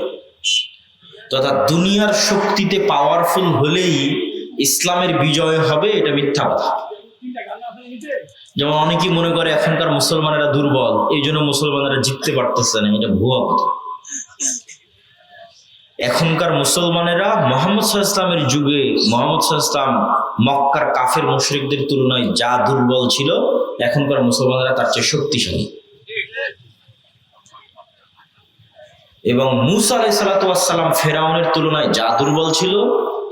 তথা দুনিয়ার শক্তিতে পাওয়ারফুল হলেই ইসলামের বিজয় হবে, এটা মিথ্যা কথা। যেমন অনেকেই মনে করে এখনকার মুসলমানেরা দুর্বল, এই জন্য মুসলমানেরা জিততে পারতেছে না, এটা ভুয়া কথা। এখনকার মুসলমানেরা মুহাম্মদ সাল্লাল্লাহু আলাইহি ওয়াসাল্লামের যুগে, মুহাম্মদ সাল্লাল্লাহু আলাইহি ওয়াসাল্লাম মক্কার কাফের মুশরিকদের তুলনায় যা দুর্বল ছিল, এখনকার মুসলমানেরা তার চেয়ে শক্তিশালী। এবং মূসা আলাইহিস সালাতু ওয়াস সালাম ফেরাউনের তুলনায় যা দুর্বল ছিল,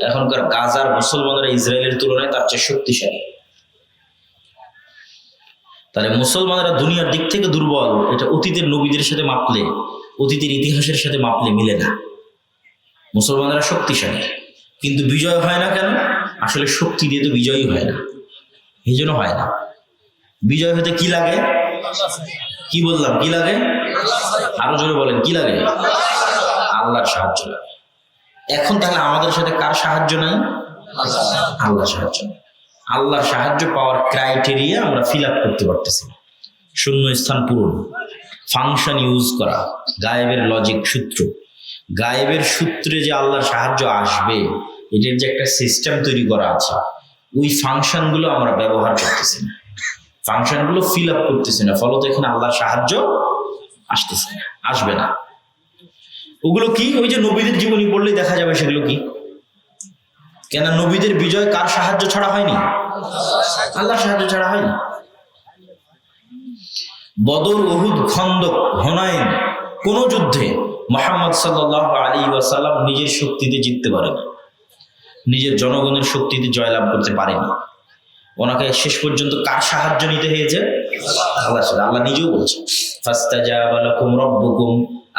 এখনকার গাজার মুসলমানেরা ইসরায়েলের তুলনায় তার চেয়ে শক্তিশালী। তাহলে মুসলমানেরা দুনিয়ার দিক থেকে দুর্বল, এটা অতীতের নবীদের সাথে মাপলে, অতীতের ইতিহাসের সাথে মাপলে মিলে না। মুসলমানেরা শক্তিশালী, কিন্তু বিজয় হয় না কেন? আসলে শক্তি দিয়ে তো বিজয়ই হয় না, এই জন্য হয় না। বিজয় হতে কি লাগে? কি বললাম? কি লাগে? আরো জোরে বলেন, কি লাগে? আল্লাহর সাহায্য লাগে। এখন তাহলে আমাদের সাথে কার সাহায্য নাই? আল্লাহর সাহায্য নাই। আল্লাহর সাহায্য পাওয়ার ক্রাইটেরিয়া আমরা ফিল আপ করতে পারতেছি না। শূন্য স্থান পূরণ, ফাংশন ইউজ করা, গায়েবের লজিক সূত্র, গায়েবের সূত্রে যে আল্লাহর সাহায্য আসবে এটার যে একটা সিস্টেম তৈরি করা আছে, ওই ফাংশনগুলো আমরা ব্যবহার করতেছি না, ফাংশনগুলো ফিল আপ করতেছি না, ফলত এখানে আল্লাহর সাহায্য আসতেছে না, আসবে না। ওগুলো কি? ওই যে নবীদের জীবনী পড়লেই দেখা যাবে সেগুলো কি। কেন নবীদের বিজয় কার সাহায্য ছাড়া হয়নি? আল্লাহর সাহায্য ছাড়া হয়নি। বদর, উহুদ, খন্দক, হুনাইন কোন যুদ্ধে মুহাম্মদ সাল্লাল্লাহু আলাইহি ওয়াসাল্লাম নিজের শক্তিতে জিততে পারেনি, নিজের জনগণের শক্তিতে জয়লাভ করতে পারেনি। ওনাকে শেষ পর্যন্ত কার সাহায্য নিতে হয়েছে? আল্লাহর সাথে। আল্লাহ নিজেও বলছেন, ফাস্তাজাবা লাকুম রাব্বুকুম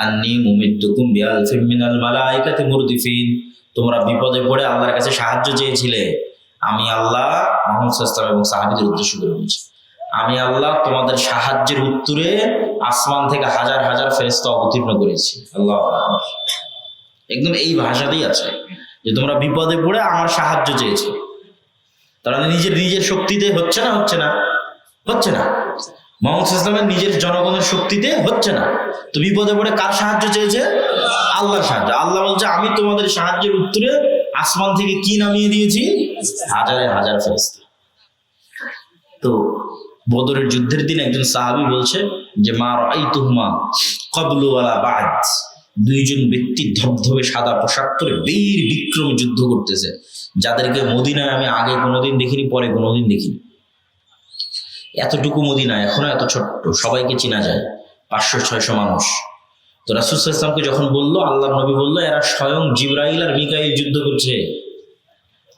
আন্নী মুমিদ্দুকুম বিআলফিন মিনাল মালাইকাতি মুরদিফিন। তোমরা বিপদে পড়ে আল্লাহর কাছে সাহায্য চেয়েছিলে, আমি আল্লাহ মুহাম্মদ সাল্লাল্লাহু আলাইহি ওয়াসাল্লাম এবং সাহাবীদের উদ্দেশ্য করে বলছি, আমি আল্লাহ তোমাদের সাহায্যের উত্তরে আসমান থেকে হাজার হাজার ফেরেশতা অবতীর্ণ করেছি। আল্লাহ একদম এই ভাষাতেই আছে যে তোমরা বিপদে পড়ে আমার সাহায্য চেয়েছো। তারা নিজের শক্তিতে হচ্ছে না, হচ্ছে না, হচ্ছে না। মুহাম্মদ সাল্লাল্লাহু আলাইহি ওয়াসাল্লামের নিজের জনগণের শক্তিতে হচ্ছে না, তো বিপদে পড়ে কার সাহায্য চেয়েছে? আল্লাহর সাহায্য। আল্লাহ বলছে, আমি তোমাদের সাহায্যের উত্তরে আসমান থেকে কি নামিয়ে দিয়েছি? হাজারে হাজার ফেরেশতা। তো বদরের যুদ্ধের দিন একজন সাহাবী বলছে যে মা রাআইতুহুমা ক্বাবলু ওয়ালা বা'দ, দুইজন ব্যক্তি ধবধবে সাদা পোশাক পরে বীর বিক্রমে যুদ্ধ করতেছে, যাদেরকে মদিনায় আমি আগে কোনোদিন দেখিনি, পরে কোনোদিন দেখিনি। এতটুকু মদিনা, এখনো এত ছোট্ট, সবাইকে চেনা যায়, 500-600 মানুষ। তো রাসূল সাল্লাল্লাহু আলাইহি ওয়াসাল্লামকে যখন বললো, আল্লাহর নবী বললো, এরা স্বয়ং জিবরাইল আর মিকাইল যুদ্ধ করছে।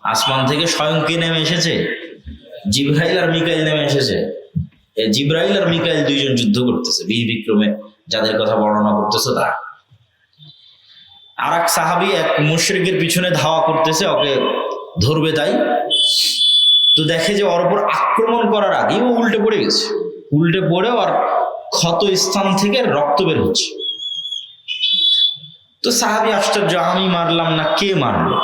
আসমান থেকে স্বয়ং কে নেমে এসেছে? জিবরাইল আর মিকাইল নেমে এসেছে। জিবরাইল আর মিকাইল দুইজন যুদ্ধ করতেছে বীর বিক্রমে, যাদের কথা বর্ণনা করতেছে তারা। আর এক সাহাবী এক মুশরিকের পিছনে ধাওয়া করতেছে, ওকে ধরবে তাই। তো দেখে যে ওর উপর আক্রমণ করার আগে ও উল্টে পড়ে গেছে, উল্টে পড়ে আর ক্ষত স্থান থেকে রক্ত বের হচ্ছে। তো সাহাবী আশ্চর্য, আমি মারলাম না, কে মারলো,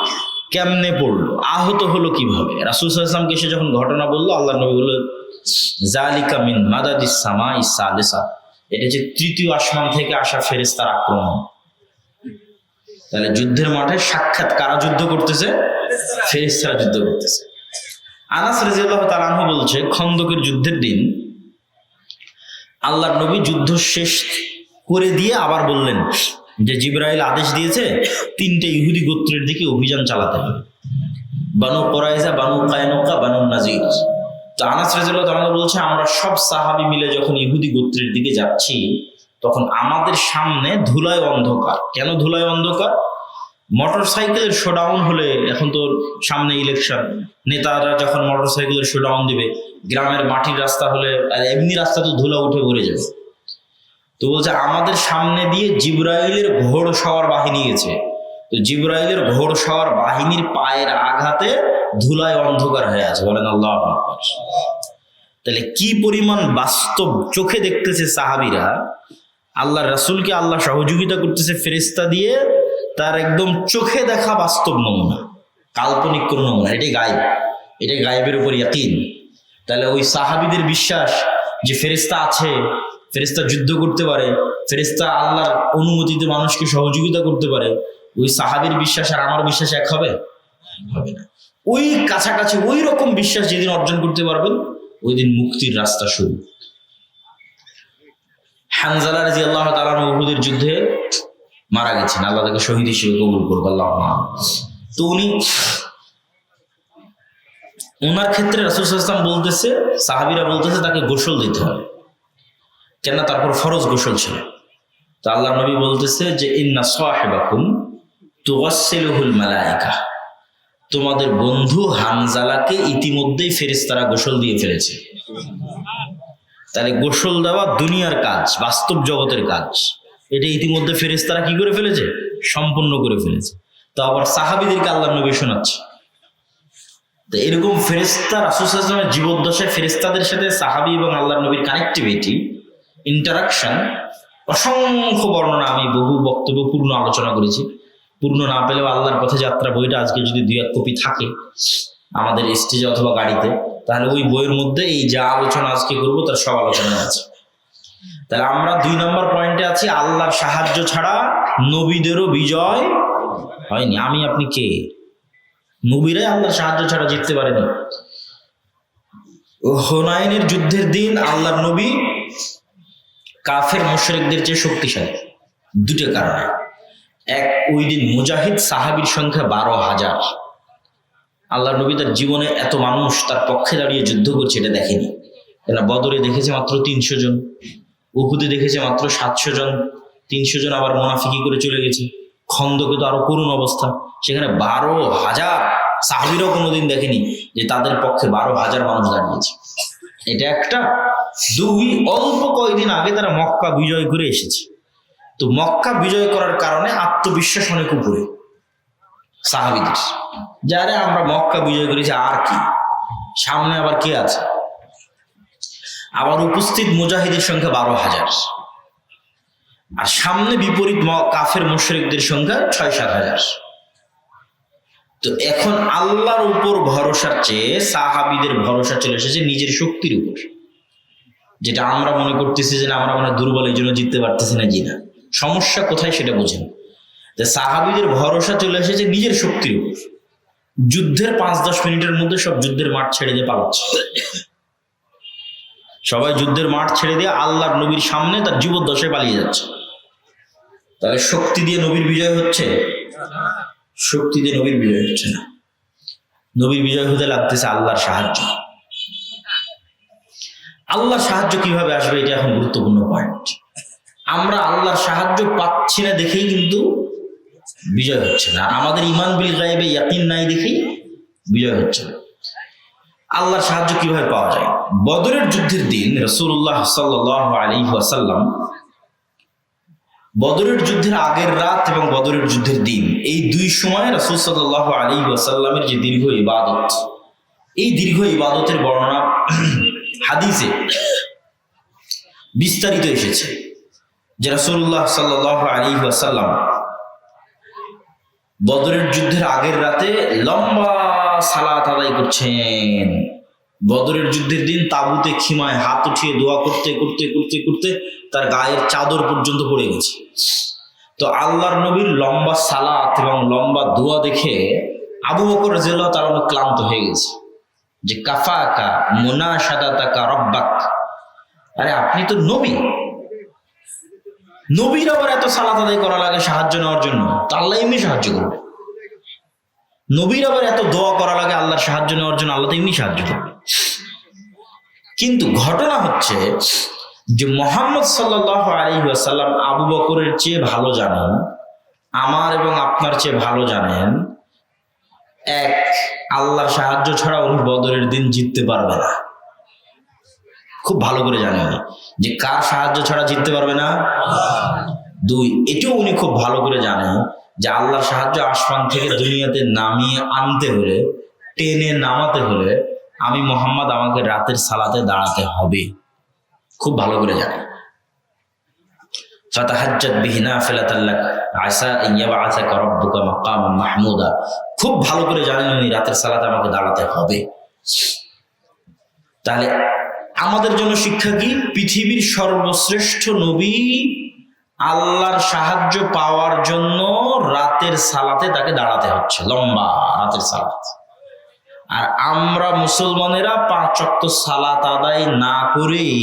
কেমনে পড়লো, আহত হলো কিভাবে? রাসূল সাল্লাল্লাহু আলাইহি ওয়াসাল্লামকে এসে যখন ঘটনা বললো, আল্লাহর নবী বলল, যালিকা মিন মাদাদিস সামাইস সালিসা, এটা যে তৃতীয় আসমান থেকে আসা ফেরেশতার আক্রমণ। তাহলে যুদ্ধের মাঠে সাক্ষাৎ কারা যুদ্ধ করতেছে? ফেরেশতারা যুদ্ধ করতেছে। আনাস রাদিয়াল্লাহু তাআলা আনহু বলছে, খন্দকের যুদ্ধের দিন আল্লাহর নবী যুদ্ধ শেষ করে দিয়ে আবার বললেন যে জিবরাইল আদেশ দিয়েছে 3টে ইহুদি গোত্রের দিকে অভিযান চালাতে হবে, বানু কুরাইজা, বানু কায়নুকা, বানু নাজির। তো আনাস রাদিয়াল্লাহু তাআলা বলছে, আমরা সব সাহাবী মিলে যখন ইহুদি গোত্রের দিকে যাচ্ছি, তখন আমাদের সামনে ধুলায় অন্ধকার। কেন ধুলায় অন্ধকার? মোটর সাইকেলের শোডাউন হলে, এখন তো সামনে ইলেকশন, নেতারা যখন মোটর সাইকেলের শোডাউন দিবে, গ্রামের মাটির রাস্তা হলে আর এমনি রাস্তা তো ধুলা উঠে ভরে যাবে। তো বলছে আমাদের সামনে দিয়ে জিবরাইলের ঘোড়সওয়ার বাহিনী গেছে, তো জিবরাইলের ঘোড়সওয়ার বাহিনীর পায়ের আঘাতে ধুলায় অন্ধকার হয়ে আছে। বলেন আল্লাহু আকবার। তাহলে কি পরিমাণ বাস্তব চোখে দেখতেছে সাহাবীরা, আল্লাহর রাসূলকে আল্লাহ সহযোগিতা করতেছে ফেরেশতা দিয়ে, তার একদম চোখে দেখা বাস্তব নমুনা, কাল্পনিক কোন নমুনা। এটাই গায়েব, এটাই গায়েবের উপর ইয়াকিন। তাহলে ওই সাহাবীদের বিশ্বাস যে ফেরেশতা আছে, ফেরেশতা যুদ্ধ করতে পারে, ফেরেশতা আল্লাহর অনুমতিতে মানুষকে সহযোগিতা করতে পারে, ওই সাহাবীর বিশ্বাস আর আমার বিশ্বাস এক হবে? হবে না। ওই কাছাকাছি ওই রকম বিশ্বাস যেদিন অর্জন করতে পারবেন, ওই দিন মুক্তির রাস্তা শুরু। হানজালা রাদিয়াল্লাহু তাআলা উহুদের যুদ্ধে মারা গেছেন, আল্লাহ তাকে শহীদ হিসেবে কবুল করবে, আল্লাহুম্মা। তো উনি, ওনার ক্ষেত্রে রাসূল সাল্লাল্লাহু আলাইহি ওয়াসাল্লাম বলতেছে, সাহাবীরা বলতেছে তাকে গোসল দিতে হবে, কেন তারপর ফরজ গোসল ছিল। তো আল্লাহর নবী বলতেছে যে ইন্না সাহিবাকুম তুগাসসিলুহুল মালায়েকা, তোমাদের বন্ধু হানজালাকে ইতিমধ্যেই ফেরেশতারা গোসল দিয়ে ফেলেছে। তাহলে গোসল দেওয়া দুনিয়ার কাজ, বাস্তব জগতের কাজ, এটা ইতিমধ্যে ফেরেশতারা কি করে ফেলেছে? সম্পূর্ণ করে ফেলেছে। তো আবার সাহাবীদেরকে আল্লাহর নবী শোনাচ্ছে। তো এরকম ফেরেশতা, রাসূল সাল্লাল্লাহু আলাইহি ওয়াসাল্লামের জীবদ্দশায় ফেরেশতাদের সাথে সাহাবী এবং আল্লাহর নবীর কানেক্টিভিটি, ইন্টারাকশন, অসংখ্য বর্ণনা, আমি বহু বক্তব্য পূর্ণ আলোচনা করেছি। পূর্ণ না পেলেও আল্লাহর পথে যাত্রা বইটা আজকে যদি 2-1 কপি থাকে, আমাদের স্টেজে অথবা গাড়িতে, তাহলে ওই বইয়ের মধ্যে এই যা আলোচনা আজকে করবো তার সব আলোচনা আছে। তাহলে আমরা 2 নম্বর পয়েন্টে আছি, আল্লাহর সাহায্য ছাড়া নবীদেরও বিজয় হয়নি। আমি আপনি কে? নবীরাই আল্লাহর সাহায্য ছাড়া জিততে পারেনি। হুনাইনের যুদ্ধের দিন আল্লাহর নবী কাফের মুশরিকদের চেয়ে শক্তিশালী, দুটো কারণে। এক, ওই দিন মুজাহিদ সাহাবীর সংখ্যা 12,000। আল্লাহর নবী তার জীবনে এত মানুষ তার পক্ষে দাঁড়িয়ে যুদ্ধ করছে এটা দেখেনি। কেন? বদরে দেখেছে মাত্র 300 জন, উহুদে দেখেছে মাত্র 700 জন, 300 জন আবার মুনাফিকি করে চলে গেছে। খন্দকে তো আরো করুণ অবস্থা, সেখানে 12,000 সাহাবীরাও কোনোদিন দেখেনি যে তাদের পক্ষে 12,000 মানুষ দাঁড়িয়েছে। এটা একটা। 2, অল্প কয়েকদিন আগে তারা মক্কা বিজয় করে এসেছে। তো মক্কা বিজয় করার কারণে আত্মবিশ্বাস অনেক উপরে সাহাবীদের, যারা আমরা মক্কা বিজয় করেছি আর কি, সামনে আবার কে আছে। আবার উপস্থিত মুজাহিদের সংখ্যা 12,000, আর সামনে বিপরীত কাফের মুশরিকদের সংখ্যা 6-7 হাজার। তো এখন আল্লাহর উপর ভরসার চেয়ে সাহাবীদের ভরসা চলে এসেছে নিজের শক্তির উপর, যেটা আমরা মনে করতেছি যে আমরা মনে দুর্বল, এই জন্য জিততে পারতেছি না। জি না, সমস্যা কোথায় সেটা বুঝেন। যে সাহাবীদের ভরসা চলে এসেছে নিজের শক্তির উপর। যুদ্ধের 5-10 মিনিটের মধ্যে সব যুদ্ধের মাঠ ছেড়ে দিয়ে পালাচ্ছে, সবাই যুদ্ধের মাঠ ছেড়ে দিয়ে আল্লাহর নবীর সামনে তার জীবদ্দশায় পালিয়ে যাচ্ছে। তাহলে শক্তি দিয়ে নবীর বিজয় হচ্ছে? শক্তি দিয়ে নবীর বিজয় হচ্ছে না। নবীর বিজয় হতে লাগতেছে আল্লাহর সাহায্য। আল্লাহর সাহায্য কিভাবে আসবে এটা এখন গুরুত্বপূর্ণ পয়েন্ট। আমরা আল্লাহর সাহায্য পাচ্ছি না দেখেই কিন্তু বিজয় হচ্ছে না, আমাদের ঈমান বিল গায়বে ইয়াকিন নাই দেখেই বিজয় হচ্ছে না। আল্লাহর সাহায্য কিভাবে পাওয়া যায়? বদরের যুদ্ধের দিন রাসূলুল্লাহ সাল্লাল্লাহু আলাইহি ওয়াসাল্লাম বদরের যুদ্ধের আগের রাত এবং বদরের যুদ্ধের দিন, এই 2 সময় রাসূল সাল্লাল্লাহু আলাইহি ওয়াসাল্লামের যে দীর্ঘ ইবাদত, এই দীর্ঘ ইবাদতের বর্ণনা হাদিসে বিস্তারিত এসেছে। যে রাসূলুল্লাহ সাল্লাল্লাহু আলাইহি ওয়াসাল্লাম বদরের যুদ্ধের আগের রাতে লম্বা সালাত আদায় করছেন। বদরের যুদ্ধের দিন তাবুতে খিমায় হাত উঠিয়ে দোয়া করতে করতে করতে করতে তার গায়ের চাদর পর্যন্ত পড়ে গেছে। তো আল্লাহর নবীর লম্বা সালাত এবং লম্বা দোয়া দেখে আবু বকর রাদিয়াল্লাহু তাআলা অনেক ক্লান্ত হয়ে গেছে। যে কাফাকা মুনাশাদাতাকা রাব্বাক, আরে আপনি তো নবী, নবীর আবার এত সালাত আদায় করা লাগে সাহায্য নেওয়ার জন্য, তা আল্লাহ এমনি সাহায্য করবে। নবীর আবার এত দোয়া করা লাগে আল্লাহর সাহায্য নেওয়ার জন্য, আল্লাহ তো এমনি সাহায্য করবে। কিন্তু ঘটনা হচ্ছে যে মুহাম্মদ সাল্লাল্লাহু আলাইহি ওয়াসাল্লাম আবু বকরের চেয়ে ভালো জানেন, আমার এবং আপনার চেয়ে ভালো জানেন, এক, আল্লাহর সাহায্য ছাড়া উনি বদরের দিন জিততে পারবে না। খুব ভালো করে জানেন যে কার সাহায্য ছাড়া জিততে পারবে না। 2, এটাও উনি খুব ভালো করে জানেন যে আল্লাহর সাহায্য আসমান থেকে দুনিয়াতে নামিয়ে আনতে হলে, টেনে নামাতে হলে আমি মুহাম্মদ আমাকে রাতের সালাতে দাঁড়াতে হবে। খুব ভালো করে জানেন। ফাতাহাজ্জাত বিহি নাফিলাতান লাক আসা আন ইয়াবআসাকা রাব্বুকা মাকামান মাহমুদা। খুব ভালো করে জানেন উনি রাতের সালাতে আমাকে দাঁড়াতে হবে। তাহলে আমাদের জন্য শিক্ষা কি? পৃথিবীর সর্বশ্রেষ্ঠ নবী আল্লাহর সাহায্য পাওয়ার জন্য রাতের সালাতে তাকে দাঁড়াতে হচ্ছে, লম্বা রাতের সালাত। আর আমরা মুসলমানেরা 5 ওয়াক্ত সালাত আদায় না করেই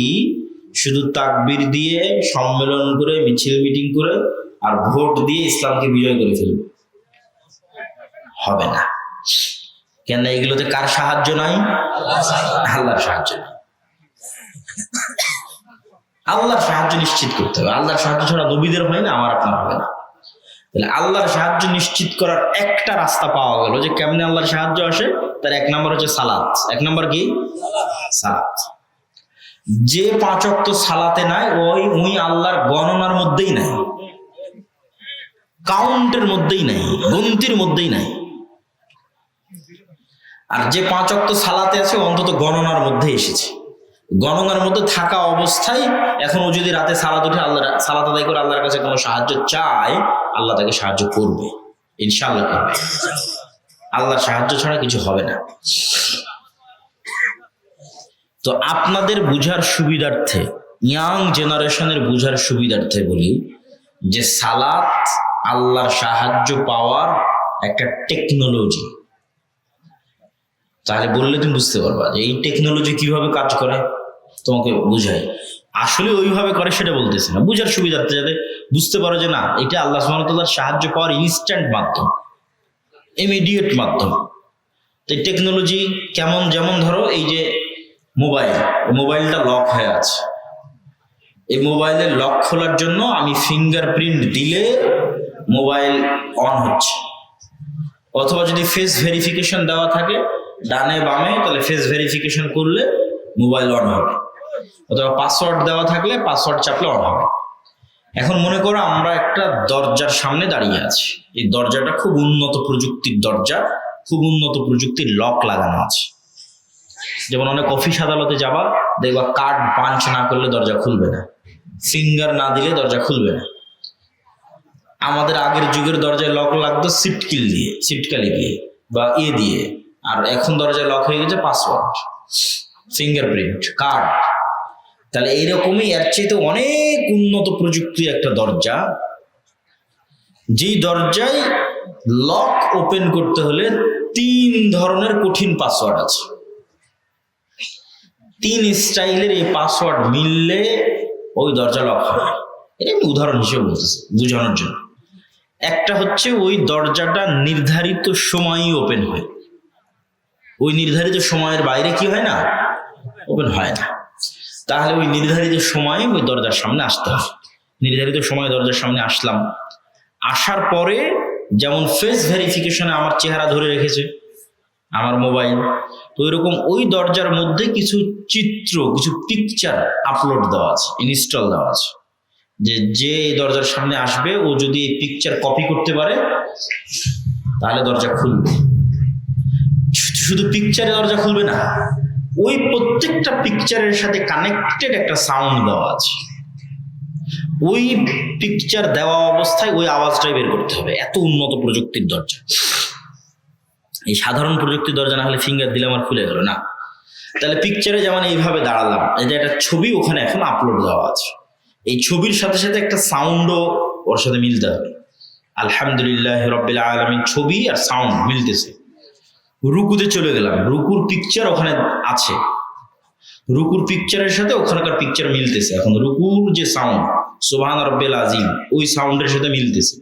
শুধু তাকবীর দিয়ে, সম্মেলন করে, মিছিল মিটিং করে আর ভোট দিয়ে ইসলামকে বিজয় করে ফেলব, হবে না। কেন? এগুলোতে কার সাহায্য নাই? আল্লাহর সাহায্য নাই। আল্লাহর সাহায্য নিশ্চিত করতে হবে। আল্লাহর সাহায্য ছাড়া নবীদের হয় না, আমার আপনার হবে না। তাহলে আল্লাহর সাহায্য নিশ্চিত করার একটা রাস্তা পাওয়া গেল যে কেমনে আল্লাহর সাহায্য আসে। তার 1 নম্বর হচ্ছে সালাত। 1 নম্বর কি? সালাত। যে 5 ওয়াক্ত সালাতে নাই, ওই আল্লাহর গণনার মধ্যেই নাই, কাউন্টের মধ্যেই নাই, গণতির মধ্যেই নাই। আর যে 5 ওয়াক্ত সালাতে আছে অন্তত গণনার মধ্যে এসেছে। গণনার মধ্যে থাকা অবস্থায় এখন ও যদি রাতে সালাত উঠে আল্লাহ সালাত আদায় করে আল্লাহর কাছে কোনো সাহায্য চায়, আল্লাহ তাকে সাহায্য করবে, ইনশাআল্লাহ করবে। আল্লাহর সাহায্য ছাড়া কিছু হবে না। তো আপনাদের বুঝার সুবিধার্থে, ইয়াং জেনারেশনের বুঝার সুবিধার্থে বলি যে সালাত আল্লাহর সাহায্য পাওয়ার একটা টেকনোলজি। তাহলে বললে তুমি বুঝতে পারবা যে এই টেকনোলজি কিভাবে কাজ করে, তোমাকে বুঝাই। আসলে ওইভাবে করে সেটা বলতেছে না, বুঝার সুবিধার্থে, যাতে বুঝতে পারো যে না, এটা আল্লাহ সুবহানাহু ওয়া তাআলার সাহায্য পাওয়ার ইনস্ট্যান্ট মাধ্যম, ইমিডিয়েট মাধ্যম। তো এই টেকনোলজি কেমন? যেমন ধরো এই যে মোবাইলটা লক হয়ে আছে, এই মোবাইলের লক খোলার জন্য আমি ফিঙ্গারপ্রিন্ট দিলে মোবাইল অন হচ্ছে, অথবা যদি ফেস ভেরিফিকেশন দেওয়া থাকে ডানে বামে, তাহলে ফেস ভেরিফিকেশন করলে মোবাইল অন হবে, অথবা পাসওয়ার্ড দেওয়া থাকলে পাসওয়ার্ড চাপলে অন হবে। এখন মনে করো আমরা একটা দরজার সামনে দাঁড়িয়ে আছি, এই দরজাটা খুব উন্নত প্রযুক্তির দরজা, খুব উন্নত প্রযুক্তির লক লাগানো আছে। যেমন অনেক অফিস আদালতে যাবা, দেখবা কার্ড পাঞ্চ না করলে দরজা খুলবে না, ফিঙ্গার না দিলে দরজা খুলবে না। আমাদের আগের যুগের দরজায় লক লাগতো সিটকিল দিয়ে, সিটকালি দিয়ে বা দিয়ে, আর এখন দরজায় লক হয়ে গেছে পাসওয়ার্ড, ফিঙ্গারপ্রিন্ট, কার্ড। তাহলে এইরকমই এর চাইতে অনেক উন্নত প্রযুক্তির একটা দরজা, যেই দরজায় লক ওপেন করতে হলে 3 ধরনের কঠিন পাসওয়ার্ড আছে। 3 স্টাইলের এই পাসওয়ার্ড মিললে ওই দরজা লক হবে। এটা আমি উদাহরণ হিসেবে বলতেছি বোঝানোর জন্য। একটা হচ্ছে ওই দরজাটা নির্ধারিত সময়ই ওপেন হয়, ওই নির্ধারিত সময়ের বাইরে কি হয় না, ওপেন হয় না। তাহলে ওই নির্ধারিত সময়ে ওই দরজার সামনে আসতে হবে। নির্ধারিত সময়ে দরজার সামনে আসলাম, আসার পরে যেমন ফেস ভেরিফিকেশনে আমার চেহারা ধরে রেখেছে আমার মোবাইল, তো ওইরকম ওই দরজার মধ্যে কিছু চিত্র, কিছু পিকচার আপলোড দেওয়া আছে, ইনস্টল দেওয়া আছে, যে দরজার সামনে আসবে ও যদি এই পিকচার কপি করতে পারে তাহলে দরজা খুলবে। শুধু পিকচারে দরজা খুলবে না, ওই প্রত্যেকটা পিকচারের সাথে কানেক্টেড একটা সাউন্ড দেওয়া আছে। ওই পিকচার দেওয়া অবস্থায় ওই আওয়াজটাই বের করতে হবে। এত উন্নত প্রযুক্তির দরজা। এই সাধারণ প্রযুক্তির দরজা না হলে ফিঙ্গার দিলে আমার খুলে গেল না। তাহলে পিকচারে যেমন এইভাবে দাঁড়ালাম, এটা একটা ছবি ওখানে এখন আপলোড দেওয়া আছে, এই ছবির সাথে সাথে একটা সাউন্ডও ওর সাথে মিলতে হবে। আলহামদুলিল্লাহ রাব্বিল আলামিন ছবি আর সাউন্ড মিলতেছে। রুকুতে চলে গেলাম, রুকুর পিকচার ওখানে আছে, রুকুর পিকচারের সাথে ওখানকার পিকচার মিলতেছে। এখন রুকুর যে সাউন্ড সুবহান রাব্বিল আযীম, ওই সাউন্ডের সাথে মিলতেছে।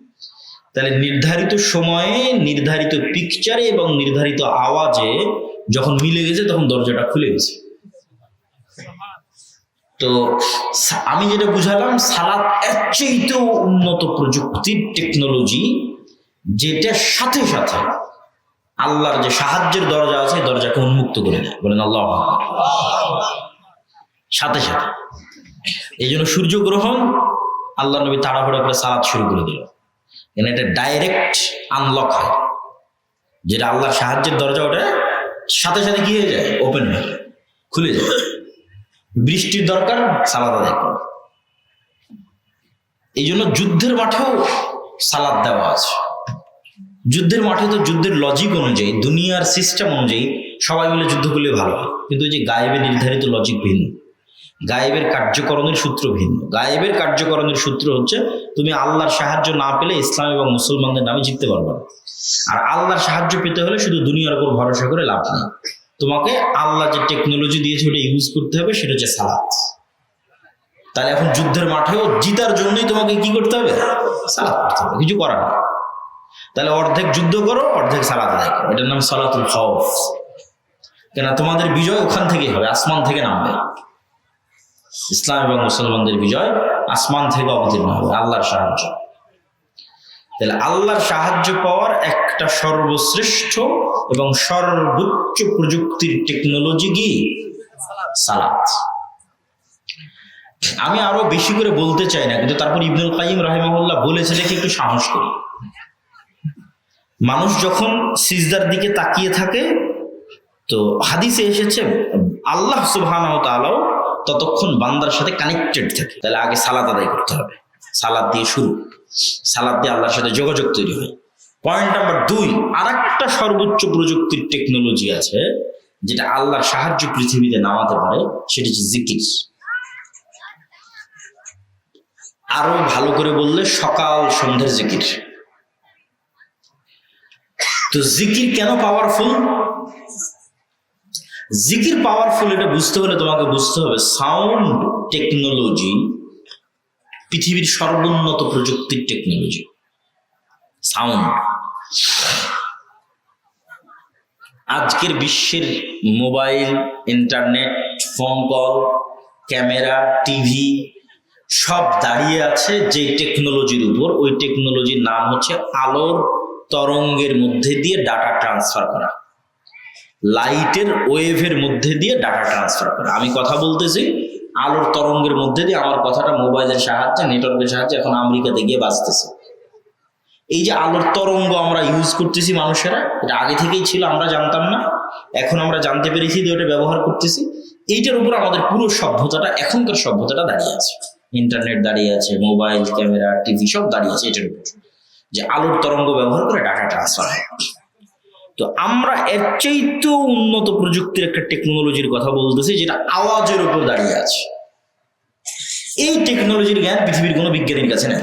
তাহলে নির্ধারিত সময়ে, নির্ধারিত পিকচারে এবং নির্ধারিত আওয়াজে যখন মিলে গেছে তখন দরজাটা খুলে গেছে। তো আমি যেটা বুঝালাম, সালাত এর চেয়েও উন্নত প্রযুক্তির টেকনোলজি, যেটার সাথে সাথে আল্লাহর যে সাহায্যের দরজা আছে দরজাকে উন্মুক্ত করে দেয়। বলেন আল্লাহু আকবার। সাথে সাথে এই জন্য সূর্যগ্রহণ আল্লাহ নবী তাড়াহুড়া করে সালাত শুরু করে দিল, এখানে এটা ডাইরেক্ট আনলক হয়, যেটা আল্লাহর সাহায্যের দরজা, ওটা সাথে সাথে কি হয়ে যায়, ওপেন হয়ে যায়, খুলে যায়। বৃষ্টির দরকার, সালাত আদায় করো। এই জন্য যুদ্ধের মাঠেও সালাত দেওয়া আছে। যুদ্ধের মাঠে তো যুদ্ধের লজিক অনুযায়ী, দুনিয়ার সিস্টেম অনুযায়ী সবাই মিলে যুদ্ধ করলে ভালো হয়, কিন্তু এই যে গায়েবের নির্ধারিত লজিক ভিন্ন, গায়েবের কার্যকরণের সূত্র ভিন্ন। গায়েবের কার্যকরণের সূত্র হচ্ছে তুমি আল্লাহর সাহায্য না পেলে ইসলাম এবং মুসলমানদের নামে জিততে পারবে না। আর আল্লাহর সাহায্য পেতে হলে শুধু দুনিয়ার উপর ভরসা করে লাভ নেই, তোমাকে আল্লাহ যে টেকনোলজি দিয়েছে ওটা ইউজ করতে হবে, সেটা হচ্ছে সালাত। তাহলে এখন যুদ্ধের মাঠেও জিতার জন্যই তোমাকে কি করতে হবে, সালাত করতে হবে, কিছু করার নেই। তাহলে অর্ধেক যুদ্ধ করো, অর্ধেক সালাত আদায় করো, এটার নাম সালাতুল খাউফ। কেন তোমাদের বিজয় ওখান থেকেই হবে, আসমান থেকে নামবে। ইসলাম এবং মুসলমানদের বিজয় আসমান থেকে অবতীর্ণ হবে, আল্লাহর সাহায্য। তাহলে আল্লাহর সাহায্য পাওয়ার একটা সর্বশ্রেষ্ঠ এবং সর্বোচ্চ প্রযুক্তির টেকনোলজি কি, সালাত। আমি আরো বেশি করে বলতে চাই না, কিন্তু তারপর ইবনুল কাইয়িম রাহিমাহুল্লাহ বলেছে দেখে একটু সাহস করি। মানুষ যখন সিজদার দিকে তাকিয়ে থাকে, তো হাদিসে এসেছে আল্লাহ সুবহানাহু ওয়া তাআলা ততক্ষণ বান্দার সাথে কানেক্টেড থাকে। তাহলে আগে সালাত আদায় করতে হবে, সালাত দিয়ে শুরু, সালাত দিয়ে আল্লাহর সাথে যোগাযোগ তৈরি হয়। পয়েন্ট নাম্বার 2, আরেকটা সর্বোচ্চ প্রযুক্তির টেকনোলজি আছে যেটা আল্লাহর সাহায্য পৃথিবীতে নামাতে পারে, সেটা হচ্ছে জিকির। আরো ভালো করে বললে সকাল সন্ধ্যের জিকির। তো জিকির কেন পাওয়ারফুল? জিকির পাওয়ারফুল এটা বুঝতে হলে তোমাকে বুঝতে হবে সাউন্ড টেকনোলজি পৃথিবীর সর্বোন্নত প্রযুক্তির টেকনোলজি। সাউন্ড আজকের বিশ্বের mobile, internet, phone call, camera, TV সব দাঁড়িয়ে আছে যে টেকনোলজির উপর। ওই টেকনোলজির নাম হচ্ছে আলোর তরঙ্গের মধ্যে দিয়ে ডাটা ট্রান্সফার করা, লাইটের ওয়েভের মধ্যে দিয়ে ডাটা ট্রান্সফার করা। আমি কথা বলতেছি আলোর তরঙ্গের মধ্যে দিয়ে, আমার কথাটা মোবাইলের সাহায্যে, নেটওয়ার্কের সাহায্যে এখন আমেরিকাতে গিয়ে বাজতেছে। এই যে আলোর তরঙ্গ আমরা ইউজ করতেছি মানুষেরা, এটা আগে থেকেই ছিল, আমরা জানতাম না, এখন আমরা জানতে পেরেছি যে ওটা ব্যবহার করতেছি। এইটার উপর আমাদের পুরো সভ্যতাটা, এখনকার সভ্যতাটা দাঁড়িয়ে আছে। ইন্টারনেট দাঁড়িয়ে আছে, মোবাইল, ক্যামেরা, টিভি সব দাঁড়িয়ে আছে এটার উপর, যে আলোর তরঙ্গ ব্যবহার করে ডাটা ট্রান্সফার হয়। তো আমরা এর চাইতেও উন্নত প্রযুক্তির একটা টেকনোলজির কথা বলতেছি যেটা আওয়াজের উপর দাঁড়িয়ে আছে। এই টেকনোলজির জ্ঞান পৃথিবীর কোনো বিজ্ঞানীর কাছে নেই।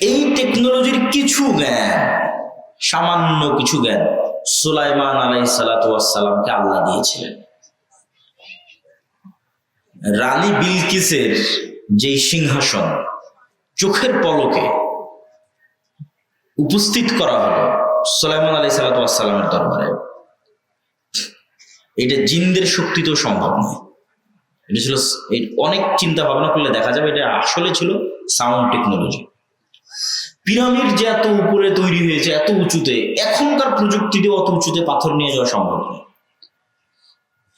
এই টেকনোলজির কিছু জ্ঞান, সামান্য কিছু জ্ঞান সুলাইমান আলাইহিস সালাতু ওয়াস সালামকে আল্লাহ দিয়েছিলেন। রানী বিলকিসের যে সিংহাসন চোখের পলকে উপস্থিত করা হলো সুলাইমান আলাইহিস সালাতু ওয়াস সালামের দরবারে, এটা জিনদের শক্তিতেও সম্ভব নয়। এটা ছিল, অনেক চিন্তা ভাবনা করলে দেখা যাবে এটা আসলে ছিল সাউন্ড টেকনোলজি। পিরামিড যে এত উপরে তৈরি হয়েছে, এত উঁচুতে, এখনকার প্রযুক্তিতে অত উঁচুতে পাথর নিয়ে যাওয়া সম্ভব নয়।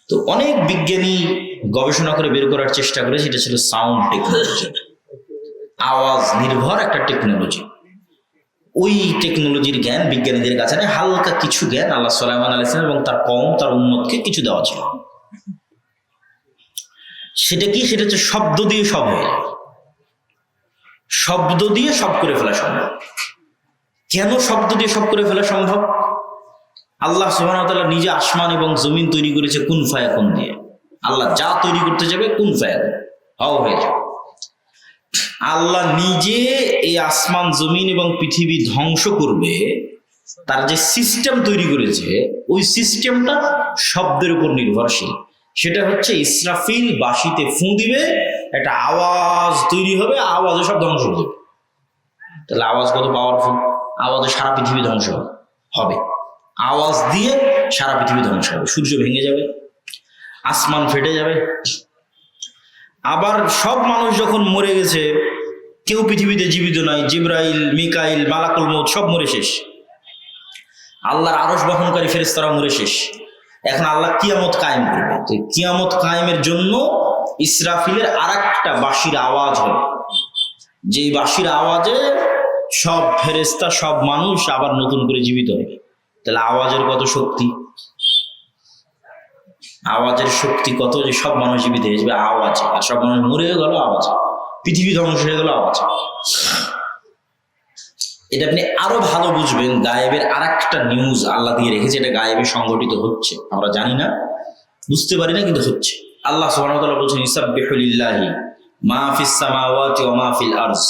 তো অনেক বিজ্ঞানী গবেষণা করে বের করার চেষ্টা করে, সেটা ছিল সাউন্ড টেকনোলজি, আওয়াজ নির্ভর একটা টেকনোলজি। ওই টেকনোলজির জ্ঞান বিজ্ঞানীদের কাছে নেই। হালকা কিছু জ্ঞান আল্লাহ সুলাইমান আলাইহিস সালাম এবং তার কওম, তার উম্মতকে কিছু দেওয়া ছিল। সেটা কি? সেটা হচ্ছে শব্দ দিয়ে সব হয়ে যায়, শব্দ দিয়ে সব করে ফেলা সম্ভব। কেন শব্দ দিয়ে সব করে ফেলা সম্ভব? আল্লাহ সুবহানাহু ওয়া তাআলা নিজে আসমান এবং জমিন তৈরি করেছে কুন ফায়াকুন দিয়ে। আল্লাহ যা তৈরি করতে যাবে কুন ফায়াকুন, হও হয়ে যাবে। আল্লাহ নিজে এই আসমান, জমিন এবং পৃথিবী ধ্বংস করবে, তার যে সিস্টেম তৈরি করেছে ওই সিস্টেমটা শব্দের উপর নির্ভরশীল। সেটা হচ্ছে ইসরাফিল বাঁশিতে ফুঁ দিবে, একটা আওয়াজ তৈরি হবে, আওয়াজে সব ধ্বংস হয়ে যাবে। তাহলে আওয়াজ কত পাওয়ারফুল! আওয়াজে সারা পৃথিবী ধ্বংস হবে, আওয়াজ দিয়ে সারা পৃথিবী ধ্বংস হবে। সূর্য ভেঙে যাবে, আসমান ফেটে যাবে। আবার সব মানুষ যখন মরে গেছে, কেউ পৃথিবীতে জীবিত নাই, জিবরাইল, মিকাইল, মালাকুল মউত সব মরে শেষ। আল্লাহর আরশ বহনকারী ফেরেশতারা মরে শেষ। এখন আল্লাহ কিয়ামত কায়েম করবে। তো কিয়ামত কায়েমের জন্য ইসরাফিলের আরেকটা বাঁশির আওয়াজ হবে, যেই বাঁশির আওয়াজে সব ফেরেশতা, সব মানুষ আবার নতুন করে জীবিত হবে। তাহলে আওয়াজের কত শক্তি! আওয়াজের শক্তি কত, যে সব মানুষ জীবিত হয়ে যাবে আওয়াজে, আর সব মানুষ মরে গেল আওয়াজে, পৃথিবী ধ্বংস হয়ে গেল আওয়াজে। এটা আপনি আরো ভালো বুঝবেন, গায়েবের আরেকটা নিউজ আল্লাহ দিয়ে রেখেছে, এটা গায়েবে সংগঠিত হচ্ছে, আমরা জানি না, বুঝতে পারি না, কিন্তু হচ্ছে। আল্লাহ সুবহানাহু ওয়া তাআলা বলেছেন ইউসাব্বিহু লিল্লাহি মা ফিস সামাওয়াতি ওয়া মা ফিল আরজ,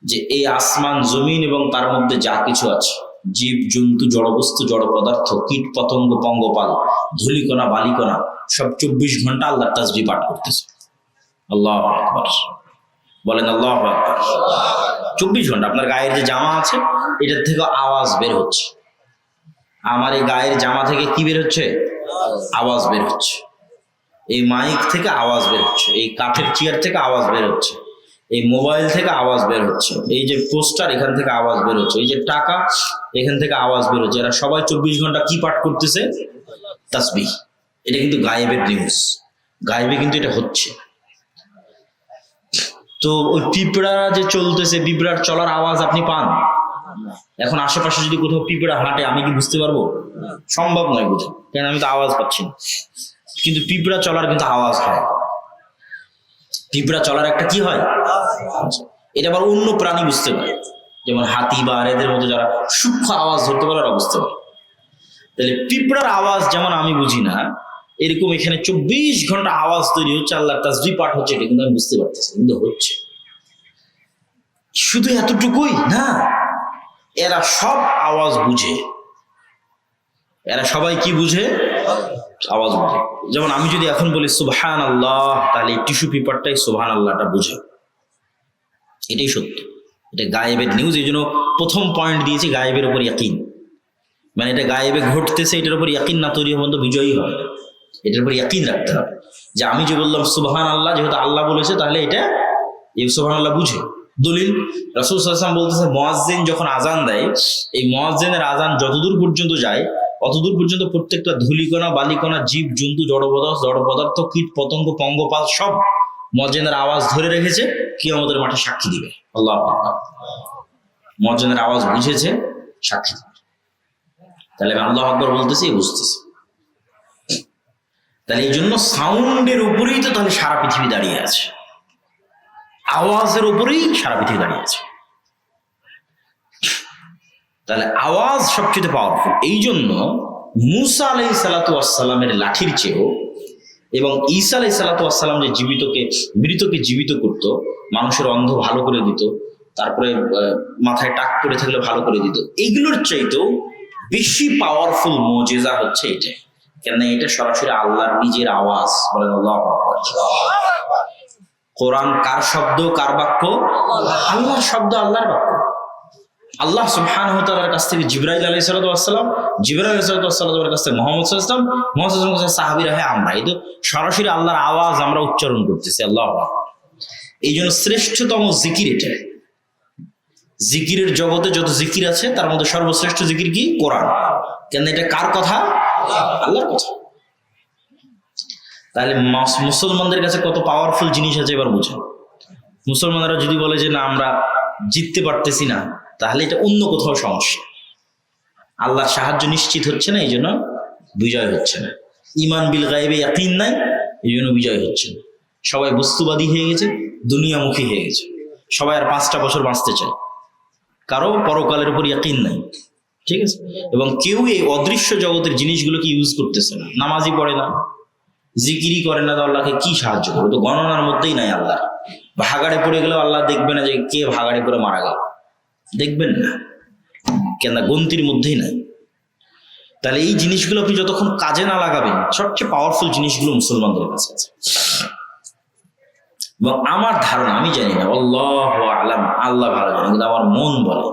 যে এই আসমান, জমিন এবং তার মধ্যে যা কিছু আছে, জীব জন্তু, জড়বস্তু, জড় পদার্থ, কীট পতঙ্গ, পঙ্গপাল, ধূলিকণা, বালিকণা, সব 24 ঘন্টা আল্লাহর তাসবিহ পাঠ করতেছে। আল্লাহু আকবার, বলেন আল্লাহু আকবার। 24 ঘন্টা আপনার গায়ের যে জামা আছে এটার থেকে আওয়াজ বের হচ্ছে। আমার এই গায়ের জামা থেকে কি বের হচ্ছে? আওয়াজ বের হচ্ছে। এই মাইক থেকে আওয়াজ বের হচ্ছে, এই কাঠের চেয়ার থেকে আওয়াজ বের হচ্ছে, এই মোবাইল থেকে আওয়াজ বের হচ্ছে, এই যে পোস্টার এখান থেকে আওয়াজ বের হচ্ছে, এই যে টাকা এখান থেকে আওয়াজ বের হচ্ছে। এরা সবাই 24 ঘন্টা কি পাঠ করতেছে? তাসবিহ। এটা কিন্তু গায়েবের নিউজ, গায়েবে কিন্তু এটা হচ্ছে। তো ওই পিঁপড়া যে চলতেছে, পিঁপড়ার চলার আওয়াজ আপনি পান? এখন আশেপাশে যদি কোথাও পিঁপড়া হাঁটে, আমি কি বুঝতে পারবো? সম্ভব নয় বুঝা, কেন আমি তো আওয়াজ পাচ্ছি না। কিন্তু পিঁপড়া চলার কিন্তু আওয়াজ হয়। পিঁপড়া চলার একটা কি হয়? এটা আবার অন্য প্রাণী বুঝতে পারে। যেমন হাতি বা এদের মতো যারা সূক্ষ্ম আওয়াজ ধরতে পারে ওরা বুঝতে পারে। তাহলে পিঁপড়ার আওয়াজ যেমন আমি বুঝি না, এরকম এখানে 24 ঘন্টা আওয়াজ তৈরি হচ্ছে, আল্লাহ তাসবিহ পাঠ হচ্ছে, এটা কিন্তু আমি বুঝতে পারতেছি, কিন্তু হচ্ছে। শুধু এতটুকুই না, এরা সব আওয়াজ বুঝে। এরা সবাই কি বুঝে? আওয়াজ বুঝে। যেমন আমি যদি এখন বলি সুবহানাল্লাহ, তাহলে টিস্যু পেপারটাই সুবহানাল্লাহটা বুঝে। এটাই সত্য, এটা গায়েবের নিউজ। এই জন্য প্রথম পয়েন্ট দিয়েছি গায়েবের উপর ইয়াকিন, মানে এটা গায়েবে ঘটতেছে, এটার উপর ইয়াকিন না তৈরি হওয়া বিজয়ী হয় না। এটার উপর ইয়াকিন রাখতে হবে যে আমি যে বললাম সুবহানাল্লাহ, যেহেতু আল্লাহ বলেছে, তাহলে এটা এই সুবহানাল্লাহ বুঝে। দলিল, রাসূল সাল্লাল্লাহু আলাইহি ওয়াসাল্লাম বলতেছে মুয়াজ্জিন যখন আজান দেয়, এই মুয়াজ্জিনের আজান যতদূর পর্যন্ত যায় অতদূর পর্যন্ত প্রত্যেকটা ধূলিকণা, বালিকণা, জীব জন্তু, জড় পদার্থ, কীট পতঙ্গ, পঙ্গপাল সব মুয়াজ্জিনের আওয়াজ ধরে রেখেছে, কিয়ামতের মাঠে সাক্ষী দিবে। আল্লাহু আকবার। মুয়াজ্জিনের আওয়াজ বুঝেছে, সাক্ষী দিবে। তাহলে আমি আল্লাহু আকবার বলতেছি, বুঝতেছি। তাহলে এই জন্য সাউন্ডের উপরেই তো তাহলে সারা পৃথিবী দাঁড়িয়ে আছে, আওয়াজের উপরেই সারা পৃথিবী দাঁড়িয়ে আছে। তাহলে আওয়াজ সবচেয়ে পাওয়ারফুল। এই জন্য মূসা আলাইহিস সালাতু ওয়াস সালামের লাঠির চেয়েও, এবং ঈসা আলাইহিস সালাতু ওয়াস সালাম যে মৃতকে জীবিত করত, মানুষের অন্ধ ভালো করে দিত, তারপরে মাথায় টাক পড়ে থাকলে ভালো করে দিত, এগুলোর চাইতেও বেশি পাওয়ারফুল মুজিজা হচ্ছে এটা। কেন? এটা সরাসরি আল্লাহর নিজের আওয়াজ। বলেন আল্লাহু আকবার। কোরআন কার শব্দ, কার বাক্য? আল্লাহর শব্দ, আল্লাহর বাক্য। আল্লাহ সুবহানাহু ওয়া তাআলার কাছ থেকে জিবরাইল আলাইহিস সালাম, জিবরাইল আলাইহিস সালামের কাছ থেকে মুহাম্মদ সাল্লাল্লাহু আলাইহি ওয়াসাল্লাম, মুহাম্মদ সাল্লাল্লাহু আলাইহি ওয়াসাল্লাম সাহাবীরা, হ্যাঁ আমরা, এই তো সরাসরি আল্লাহর আওয়াজ আমরা উচ্চারণ করতেছি। আল্লাহু আকবার। এই জন্য শ্রেষ্ঠতম জিকির এটা। জিকিরের জগতে যত জিকির আছে তার মধ্যে সর্বশ্রেষ্ঠ জিকির কি? কোরআন। কেন? এটা কার কথা? আল্লাহর কথা। তাহলে মুসলমানদের কাছে কত পাওয়ারফুল জিনিস আছে এবার বুঝেন। মুসলমানরা যদি বলে যে না আমরা জিততে পারতেছি না, তাহলে এটা অন্য কোথাও সমস্যা। আল্লাহর সাহায্য নিশ্চিত হচ্ছে না, এই জন্য বিজয় হচ্ছে না। ঈমান বিল গায়বে ইয়াকিন নাই, এই জন্য বিজয় হচ্ছে না। সবাই বস্তুবাদী হয়ে গেছে, দুনিয়ামুখী হয়ে গেছে। সবাই আর 5টা বছর বাঁচতে চায়, কারো পরকালের উপর ইয়াকিন নাই। ঠিক আছে? এবং কেউ এই অদৃশ্য জগতের জিনিসগুলোকে ইউজ করতেছে না। নামাজই পড়ে না, জিকিরি করে না, তো আল্লাহকে কি সাহায্য করবে? তো গণনার মধ্যেই নাই আল্লাহ। ভাগাড়ে পড়ে গেলেও আল্লাহ দেখবে না যে কে ভাগাড়ে পড়ে মারা গেল, দেখবেন না, কেন? গন্তির মধ্যেই নাই। তাহলে এই জিনিসগুলো আপনি যতক্ষণ কাজে না লাগাবেন, সবচেয়ে পাওয়ারফুল জিনিসগুলো মুসলমানদের কাছে আছে। এবং আমার ধারণা, আমি জানি না, আল্লাহু আ'লাম, আল্লাহ ভালো জানে, কিন্তু আমার মন বলে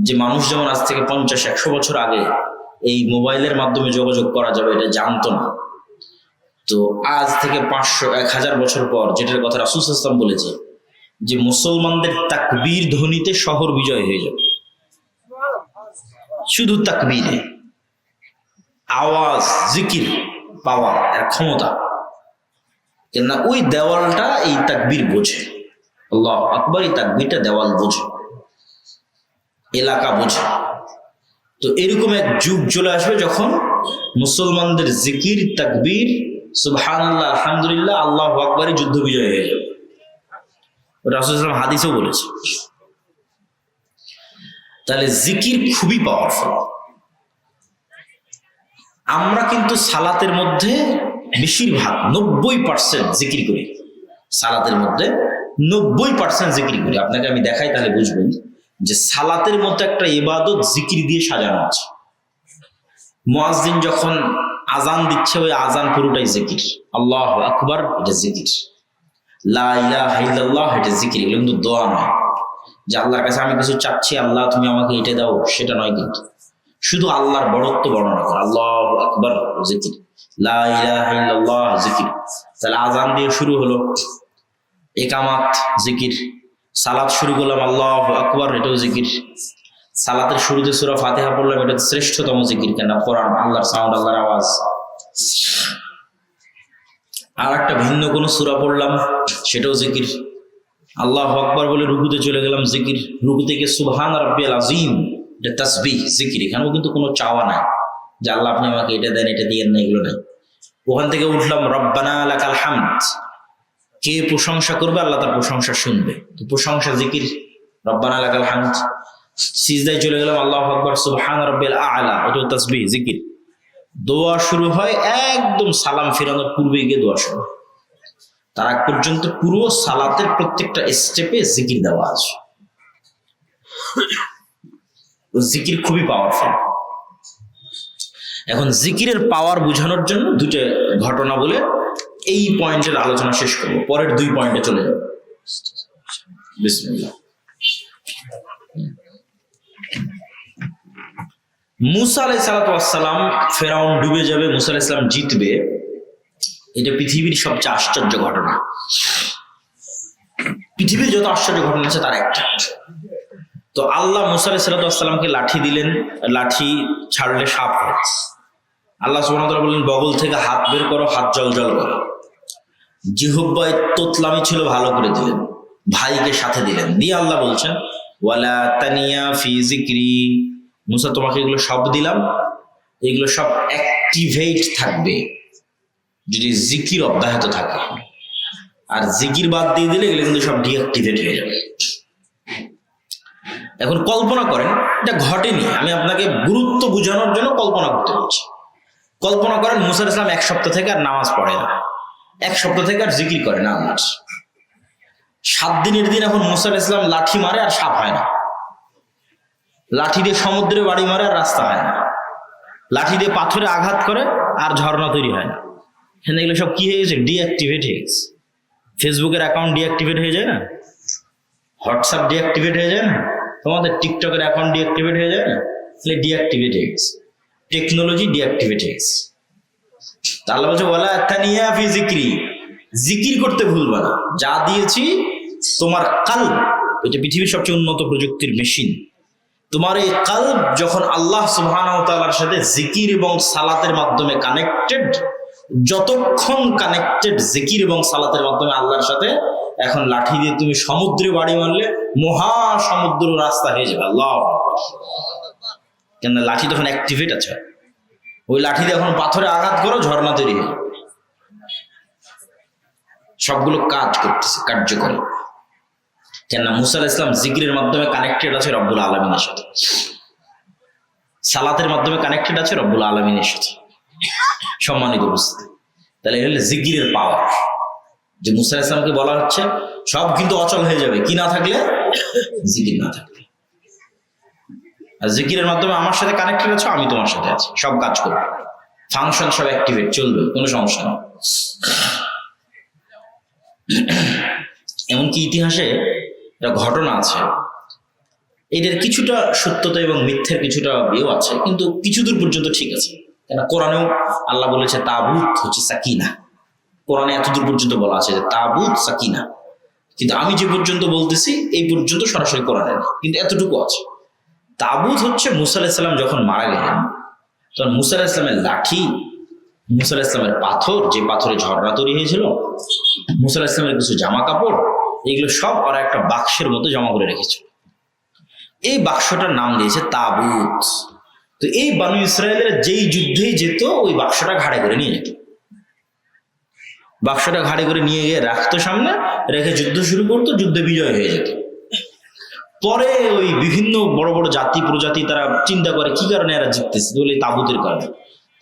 যে মানুষ যেমন আজ থেকে 50-100 বছর আগে এই মোবাইলের মাধ্যমে যোগাযোগ করা যাবে এটা জানতো না, তো আজ থেকে 500-1000 বছর পর, যেটার কথা রাসূল সাল্লাল্লাহু আলাইহি ওয়াসাল্লাম বলেছে যে মুসলমানদের তাকবীর ধ্বনিতে শহর বিজয় হয়ে যাবে। শুধু তাকবীরে, আওয়াজ, জিকির, পাওয়ার, এর ক্ষমতা। কেন? ওই দেওয়ালটা এই তাকবীর বোঝে। আল্লাহু আকবার। এই তাকবীরটা দেওয়াল বোঝে, এলাকা বোঝে। তো এরকম এক যুগ চলে আসবে যখন মুসলমানদের জিকির, তাকবীর, সুবহানাল্লাহ, আলহামদুলিল্লাহ, আল্লাহু আকবারই যুদ্ধ বিজয় হয়ে যাবে। রাসূল সাল্লাল্লাহু আলাইহি ওয়াসাল্লাম হাদিসেও বলেছে। তাহলে জিকির খুবই পাওয়ারফুল। আমরা কিন্তু সালাতের মধ্যে বেশিরভাগ 90% জিকির করি। সালাতের মধ্যে 90% জিকির করি। আপনাকে আমি দেখাই, তাহলে বুঝবেন যে সালাতের মধ্যে একটা ইবাদত জিকির দিয়ে সাজানো আছে। মুয়াজ্জিন যখন আজান দিচ্ছে, ওই আজান পুরোটাই জিকির। আল্লাহু আকবার, এটা জিকির। লা ইলাহা ইল্লাল্লাহ, এটা জিকির। এগুলো কিন্তু দোয়া নয় যে আল্লাহর কাছে আমি কিছু চাচ্ছি, আল্লাহ তুমি আমাকে এটা দাও, সেটা নয়। কিন্তু শুধু আল্লাহর বড়ত্ব বর্ণনা করা। আল্লাহু আকবার জিকির, লা ইলাহা ইল্লাল্লাহ জিকির। তাহলে আজান দিয়ে শুরু হলো, ইকামাত জিকির। সালাত শুরু করলাম, আল্লাহু আকবার, এটাও জিকির। সালাতের শুরুতে সূরা ফাতিহা পড়লাম, এটা শ্রেষ্ঠতম জিকির। কেন? কোরআন, আল্লাহর সাউন্ড, আল্লাহর আওয়াজ। আর একটা ভিন্ন কোনো সূরা পড়লাম, সেটাও জিকির। আল্লাহু আকবার বলে রুকুতে চলে গেলাম, জিকির। রুকু থেকে সুবহান রাব্বিয়াল আযীম, এটা তাসবিহ, জিকির। এখানেও কিন্তু কোনো চাওয়া নাই যে আল্লাহ আপনি আমাকে এটা দেন, এটা দিয়েন না, এগুলো নাই। ওখান থেকে উঠলাম, রব্বানা লাকাল হামদ। কে প্রশংসা করবে? আল্লাহ তার প্রশংসা শুনবে। তো প্রশংসা জিকির, রব্বানা লাকাল হামদ, সিজদায় চলে গেলাম, আল্লাহু আকবার, সুবহান রাব্বিল আ'লা, এটা তাসবিহ জিকির। দোয়া শুরু হয় একদম সালাম ফেরানোর পূর্বে গিয়ে দোয়া শুরু, তার আগ পর্যন্ত পুরো সালাতের প্রত্যেকটা স্টেপে জিকির দেওয়া আছে। জিকির খুবই পাওয়ারফুল। এখন জিকিরের পাওয়ার বোঝানোর জন্য দুটো ঘটনা বলে এই পয়েন্টের আলোচনা শেষ করবো, পরের 2 পয়েন্টে চলে যাব। বিসমিল্লাহ। মুসা আলাইহিস সালাম, ফেরাউন ডুবে যাবে, মুসা আলাইহিস সালাম জিতবে, এটা পৃথিবীর সবচেয়ে আশ্চর্য ঘটনা। পৃথিবীর যত আশ্চর্য ঘটনা আছে তার একটা। তো আল্লাহ মুসা আলাইহিস সালামকে লাঠি দিলেন, লাঠি ছাড়লে সাপ হয়। আল্লাহ সুবহানাহু ওয়া তাআলা বললেন, বগল থেকে হাত বের করো, হাত জলজল করো। জিহ্বায় তোতলামি ছিল, ভালো করে দিলেন, ভাইকে সাথে দিলেন, দিয়ে আল্লাহ বলছেন, ওয়ালা তানিয়া ফি যিকরি, মুসা তোমাকে এগুলো সব দিলাম, এগুলো সব অ্যাক্টিভেট থাকবে যদি জিকির অব্যাহত থাকে, আর জিকির বাদ দিয়ে দিলে এগুলো কিন্তু সব ডিঅ্যাক্টিভেট হয়ে যাবে। এখন কল্পনা করেন, এটা ঘটেনি, আমি আপনাকে গুরুত্ব বোঝানোর জন্য কল্পনা করতে বলছি। কল্পনা করেন মুসা আলাইহিস সালাম 1 সপ্তাহ থেকে আর নামাজ পড়ে না, 1 সপ্তাহ থেকে আর জিকির করে না। আল্লাহ 7 দিনের দিন এখন মুসা আলাইহিস সালাম লাঠি মারে আর সাপ হয় না, লাঠি দিয়ে সমুদ্রে বাড়ি মারে আর রাস্তা হয় না, লাঠি দিয়ে পাথরে আঘাত করে আর ঝর্ণা তৈরি হয় না। এখানে এগুলো সব কি হয়ে গেছে? ডিঅ্যাক্টিভেট হয়ে গেছে। ফেসবুকের অ্যাকাউন্ট ডিঅ্যাক্টিভেট হয়ে যায় না, হোয়াটসঅ্যাপ ডিঅ্যাক্টিভেট হয়ে যায় না, তোমাদের টিকটকের অ্যাকাউন্ট ডিঅ্যাক্টিভেট হয়ে যায় না, তাহলে ডিঅ্যাক্টিভেট হয়ে গেছে, টেকনোলজি ডিঅ্যাক্টিভেট হয়ে গেছে। আল্লাহ বলছে, ওয়ালা তানিয়া ফি যিকরি, জিকির করতে ভুলবা না, যা দিয়েছি তোমার কালব, এটা পৃথিবীর সবচেয়ে উন্নত প্রযুক্তির মেশিন। তোমার এই কালব যখন আল্লাহ সুবহানাহু ওয়া তাআলার সাথে জিকির এবং সালাতের মাধ্যমে কানেক্টেড, যতক্ষণ কানেক্টেড জিকির এবং সালাতের মাধ্যমে আল্লাহর সাথে, এখন লাঠি দিয়ে তুমি সমুদ্রে বাড়ি মারলে মহাসমুদ্র রাস্তা হয়ে যাবে। আল্লাহু আকবার। কেন? লাঠি তখন অ্যাক্টিভেট আছে, ওই লাঠি দিয়ে এখন পাথরে আঘাত করো, ঝর্ণা তৈরি হয়ে যাবে। সবগুলো কাজ করতেছে কার্যকরী। কেননা মুসা আলাইহিস সালাম জিকিরের মাধ্যমে কানেক্টেড আছে রব্বুল আলামিনের সাথে, সালাতের মাধ্যমে কানেক্টেড আছে রব্বুল আলামিনের সাথে। সম্মানিত উপস্থিতি, তাহলে এটা হলো জিকিরের পাওয়ার। যে মুসা আলাইহিস সালামকে বলা হচ্ছে সব কিন্তু অচল হয়ে যাবে কি না থাকলে, জিকির না থাকলে। আর জিকিরের মাধ্যমে আমার সাথে কানেক্টেড আছো, আমি তোমার সাথে আছি, সব কাজ করবে, ফাংশন সব অ্যাক্টিভেট, চলবে, কোনো সমস্যা নেই। এমনকি ইতিহাসে একটা ঘটনা আছে, এটার কিছুটা সত্যতা এবং মিথ্যের কিছুটা ইয়েও আছে, কিন্তু কিছু দূর পর্যন্ত ঠিক আছে। কেন? কোরআনেও আল্লাহ বলেছে তাবুত হচ্ছে সাকিনা, কোরআনে এতদূর পর্যন্ত বলা আছে যে তাবুত সাকিনা, কিন্তু আমি যে পর্যন্ত বলতেছি এই পর্যন্ত সরাসরি কোরআনে নেই, কিন্তু এতটুকু আছে। তাবুত হচ্ছে মুসা আলাইহিস সালাম যখন মারা গেলেন, তখন মুসা আলাইহিস সালামের লাঠি, মুসা আলাইহিস সালামের পাথর, যে পাথরে ঝর্ণা তৈরি হয়েছিল, মুসা আলাইহিস সালামের কিছু জামা কাপড়, এগুলো সব ওরা একটা বাক্সের মতো জমা করে রেখেছিল। এই বাক্সটার নাম দিয়েছে তাবুত। তো এই বানু ইসরায়েলের যেই যুদ্ধেই যেত, ওই বাক্সটা ঘাড়ে করে নিয়ে যেত, বাক্সটা ঘাড়ে করে নিয়ে গিয়ে রাখতো সামনে, রেখে যুদ্ধ শুরু করতো, যুদ্ধে বিজয় হয়ে যেত। পরে ওই বিভিন্ন বড় বড় জাতি প্রজাতি তারা চিন্তা করে কি কারণে এরা জিততেছে, বলে তাবুতের কারণে।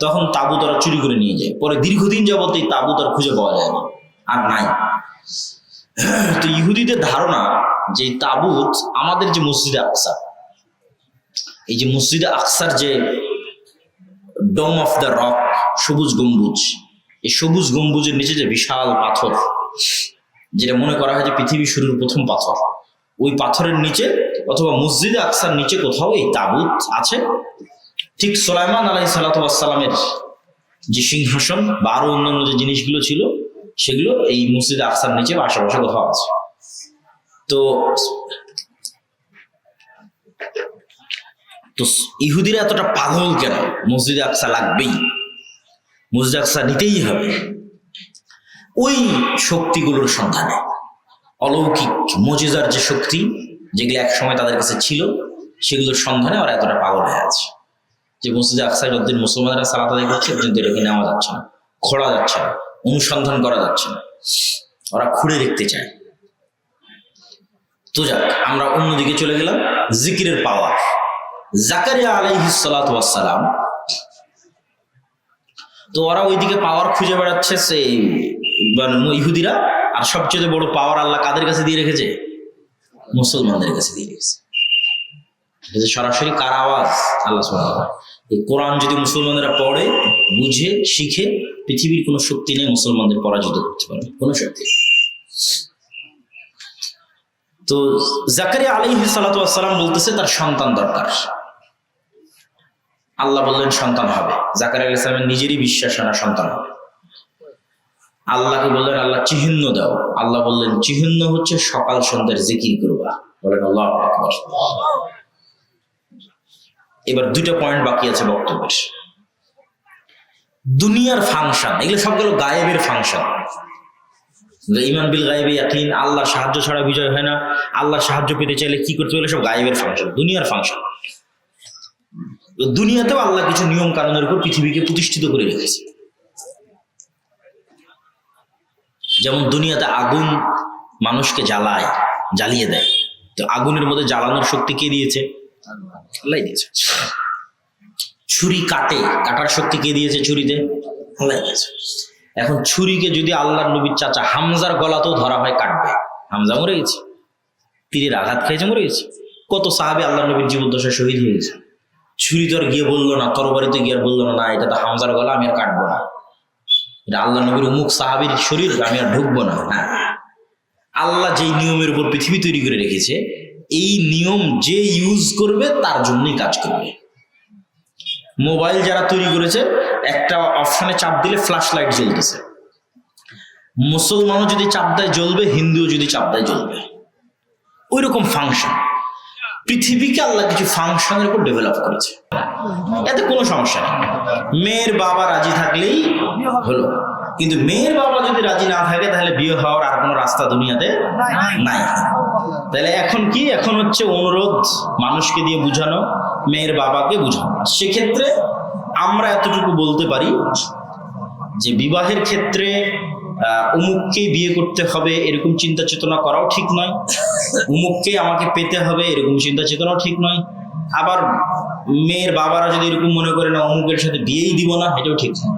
তখন তাবুত ওরা চুরি করে নিয়ে যায়। পরে দীর্ঘদিন যাবত এই তাবুত আর খুঁজে পাওয়া যায় না, আর নাই। তো ইহুদিদের ধারণা যে তাবুত আমাদের যে মসজিদে আকসা, এই যে মসজিদে আকসার যে ডোম অফ দ্য রক, সবুজ গম্বুজ, এই সবুজ গম্বুজের নিচে যে বিশাল পাথর, যেটা মনে করা হয় যে পৃথিবী শুরুর প্রথম পাথর, ওই পাথরের নিচে অথবা মসজিদে আকসার নিচে কোথাও এই তাবুত আছে। ঠিক সুলাইমান আলাইহিস সালামের যে সিংহাসন বা আরো অন্যান্য যে জিনিসগুলো ছিল, সেগুলো এই মসজিদে আকসার নিচে বা আশেপাশে কোথাও আছে। তো ইহুদিরা এতটা পাগল কেন? মসজিদে আকসা লাগবেই, মসজিদে আকসা নিতেই হবে, ওই শক্তিগুলোর সন্ধানে, অলৌকিক মুজিজার যে শক্তি, যেগুলো এক সময় তাদের কাছে ছিল, সেগুলোর সন্ধানে ওরা এতটা পাগল হয়ে আছে যে মসজিদে আকসায় যতদিন মুসলমানরা সালাত আদায় করছে, কিন্তু এটাকে নেওয়া যাচ্ছে না, খোঁড়া যাচ্ছে না, অনুসন্ধান করা যাচ্ছে না, ওরা খুঁড়ে দেখতে চায়। তো যাক, আমরা অন্যদিকে চলে গেলাম। জিকিরের পাওয়ার। জাকারিয়া আলাইহিস সালাতু ওয়াস সালাম, তো ওরা ওইদিকে পাওয়ার খুঁজে বেড়াচ্ছে, সেই ইহুদিরা। আর সবচেয়ে বড় পাওয়ার আল্লাহ কাদের কাছে দিয়ে রেখেছে? মুসলমানদের কাছে দিয়ে রেখেছে। সরাসরি কার আওয়াজ? আল্লাহ সুবহানাহু ওয়া তাআলা। এই কোরআন যদি মুসলমানরা পড়ে, বুঝে, শিখে, পৃথিবীর কোনো শক্তি নেই মুসলমানদের পরাজিত করতে পারবে, কোনো শক্তি। তো জাকারিয়া আলাইহিস সালাতু ওয়াস সালাম বলতেছে তার সন্তান দরকার। আল্লাহ বললেন সন্তান হবে। জাকারিয়া আলাইহিস সালামের নিজেরই বিশ্বাস না সন্তান হবে। আল্লাহকে বললেন আল্লাহ চিহ্ন দাও। আল্লাহ বললেন চিহ্ন হচ্ছে সকাল সন্ধ্যার জিকির করবা। বলেন আল্লাহু আকবার। এবার দুইটা পয়েন্ট বাকি আছে বক্তব্যের। দুনিয়ার ফাংশন, এগুলো সবগুলো গায়েবের ফাংশন। ঈমান বিল গায়বি ইয়াকিন, আল্লাহর সাহায্য ছাড়া বিজয় হয় না। আল্লাহর সাহায্য পেতে চাইলে কি করতে হবে? সব গায়েবের ফাংশন, দুনিয়ার ফাংশন। দুনিয়াতেও আল্লাহ কিছু নিয়ম কানুনের উপর পৃথিবীকে প্রতিষ্ঠিত করে রেখেছে। যেমন দুনিয়াতে আগুন মানুষকে জ্বালিয়ে দেয়। তো আগুনের মধ্যে জ্বালানোর শক্তি কে দিয়েছে? আল্লাহ দিয়েছে। ছুরি কাটার শক্তি কে দিয়েছে? ছুরিতে আল্লাহ দিয়েছে। এখন ছুরিকে যদি আল্লাহর নবীর চাচা হামজার গলাতেও ধরা হয়, কাটবে। হামজা মরে গেছে, তীরের আঘাত খেয়েছে, মরে গেছে। কত সাহাবী আল্লাহর নবীর জীবদ্দশায় শহীদ হয়ে গেছে। ছুরি তো আর গিয়ে বললো না, তরবারিতে গিয়ে বললো না এটা তো হামজার গলা, আমি আর কাটবো না, এটা আল্লাহ নবীর অমুক সাহাবীর শরীর, আমি আর ঢুকবো না। হ্যাঁ, আল্লাহ যেই নিয়মের উপর পৃথিবী তৈরি করে রেখেছে, এই নিয়ম যে ইউজ করবে তার জন্যই কাজ করবে। মোবাইল যারা তৈরি করেছে, একটা অপশনে চাপ দিলে ফ্ল্যাশ লাইট জ্বলতেছে। মুসলমানও যদি চাপ দেয় জ্বলবে, হিন্দুও যদি চাপ দেয় জ্বলবে। ওই রকম ফাংশন পৃথিবীকে আল্লাহ কিছু ফাংশনের উপর ডেভেলপ করেছে। এতে কোনো সমস্যা নেই। মেয়ের বাবা রাজি থাকলেই হলো। কিন্তু মেয়ের বাবা যদি রাজি না থাকে, তাহলে বিয়ে হওয়ার আর কোনো রাস্তা দুনিয়াতে নাই। তাহলে এখন কি? এখন হচ্ছে অনুরোধ, মানুষকে দিয়ে বুঝানো, মেয়ের বাবাকে বুঝানো। সেক্ষেত্রে আমরা এতটুকু বলতে পারি যে বিবাহের ক্ষেত্রে অমুককেই বিয়ে করতে হবে এরকম চিন্তা চেতনা করাও ঠিক নয়। অমুককেই আমাকে পেতে হবে এরকম চিন্তা চেতনাও ঠিক নয়। আবার মেয়ের বাবারা যদি এরকম মনে করে না অমুকের সাথে বিয়েই দিব না, এটাও ঠিক নয়।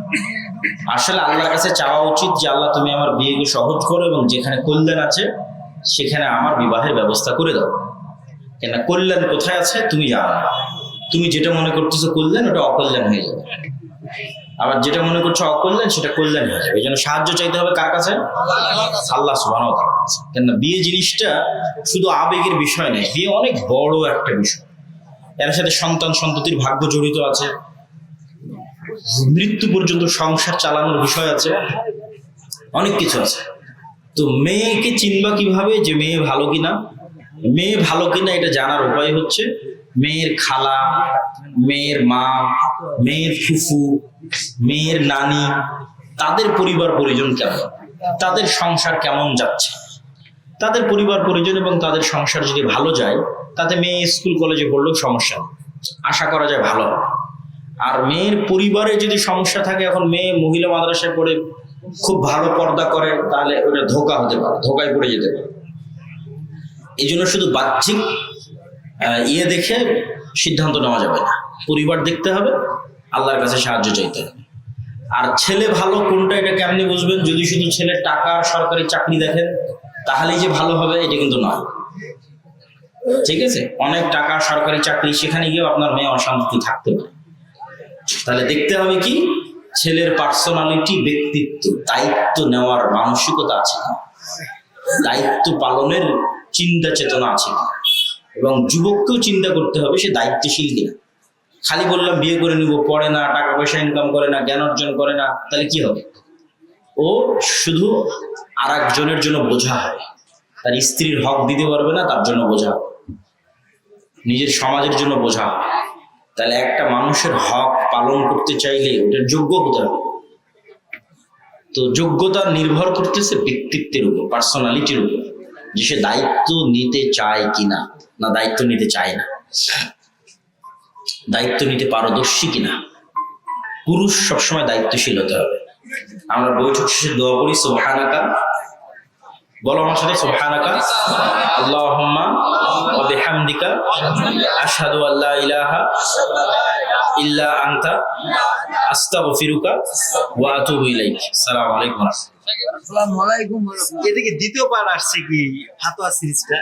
আসলে আল্লাহর কাছে চাওয়া উচিত যে আল্লাহ তুমি আমার বিয়েকে সহজ করো এবং যেখানে কল্যাণ আছে সেখানে আমার বিবাহের ব্যবস্থা করে দাও। কেন কল্যাণ কোথায় আছে তুমি জানো। তুমি যেটা মনে করতেছো কল্যাণ, ওটা অকল্যাণ হয়ে যাবে। আবার যেটা মনে করছো অকল্যাণ, সেটা কল্যাণ হয়ে যাবে। এই জন্য সাহায্য চাইতে হবে কার কাছে? আল্লাহ সুবহানাহু ওয়া তাআলার কাছে। কেন বিয়ে জিনিসটা শুধু আবেগের বিষয় নয়, বিয়ে অনেক বড় একটা বিষয়। এর সাথে সন্তান সন্ততির ভাগ্য জড়িত আছে, মৃত্যু পর্যন্ত সংসার চালানোর বিষয় আছে, অনেক কিছু আছে। তো মেয়েকে চিনবা কিভাবে যে মেয়ে ভালো কিনা? মেয়ে ভালো কিনা এটা জানার উপায় হচ্ছে মেয়ের খালা, মেয়ের মা, মেয়ের ফুফু, মেয়ের নানি, তাদের পরিবার পরিজন কেমন, তাদের সংসার কেমন যাচ্ছে। তাদের পরিবার পরিজন এবং তাদের সংসার যদি ভালো যায়, তাতে মেয়ে স্কুল কলেজে পড়লেও সমস্যা নেই, আশা করা যায় ভালো হবে। আর মেয়ের পরিবারে যদি সমস্যা থাকে, এখন মেয়ে মহিলা মাদ্রাসায় পড়ে খুব ভালো পর্দা করে, তাহলে ওটা ধোঁকা হতে পারে, ধোঁকায় পড়ে যেতে পারে। এই জন্য শুধু বাহ্যিক দেখে সিদ্ধান্ত নেওয়া যাবে না, পরিবার দেখতে হবে, আল্লাহর কাছে সাহায্য চাইতে হবে। আর ছেলে ভালো কোনটা এটা কেমনি বুঝবেন? যদি শুধু ছেলে টাকা আর সরকারি চাকরি দেখেন তাহলেই যে ভালো হবে এটা কিন্তু নয়। ঠিক আছে, অনেক টাকা সরকারি চাকরি, সেখানে গিয়েও আপনার মেয়ে অশান্তি থাকতে পারে। তাহলে দেখতে হবে কি ছেলের পার্সোনালিটি, ব্যক্তিত্ব, দায়িত্ব নেওয়ার মানসিকতা আছে কিনা, দায়িত্ব পালনের চিন্তা চেতনা আছে কিনা। এবং যুবককেও চিন্তা করতে হবে সে দায়িত্বশীল কিনা। খালি বললাম বিয়ে করে নিব, পড়ে না, টাকা পয়সা ইনকাম করে না, জ্ঞান অর্জন করে না, তাহলে কি হবে? ও শুধু আর একজনের জন্য বোঝা হয়, তার স্ত্রীর হক দিতে পারবে না, তার জন্য বোঝা, নিজের সমাজের জন্য বোঝা। তাহলে একটা মানুষের হক পালন করতে চাইলে ওটার যোগ্য হতে হবে। তো যোগ্যতা নির্ভর করতেছে ব্যক্তিত্বের উপর, পার্সোনালিটির উপর, যে সে দায়িত্ব নিতে চায় কিনা, না দায়িত্ব নিতে চায় না, দায়িত্ব নিতে পারদর্শী কিনা। পুরুষ সবসময় দায়িত্বশীল হতে হবে। আমরা বৈঠক শেষে দোয়া করি সুবহানাকা, বলো আমার সাথে, সুবহানাকা আল্লাহুম্মা ওয়া বিহামদিকা আশহাদু আল্লা ইলাহা ইল্লা আনতা আস্তাগফিরুকা ওয়া আতুবু ইলাইক। আসসালামু আলাইকুম। আসসালামু আলাইকুম। এটা কি দ্বিতীয় পার্ট আসছে কি ফাতোয়া সিরিজটা?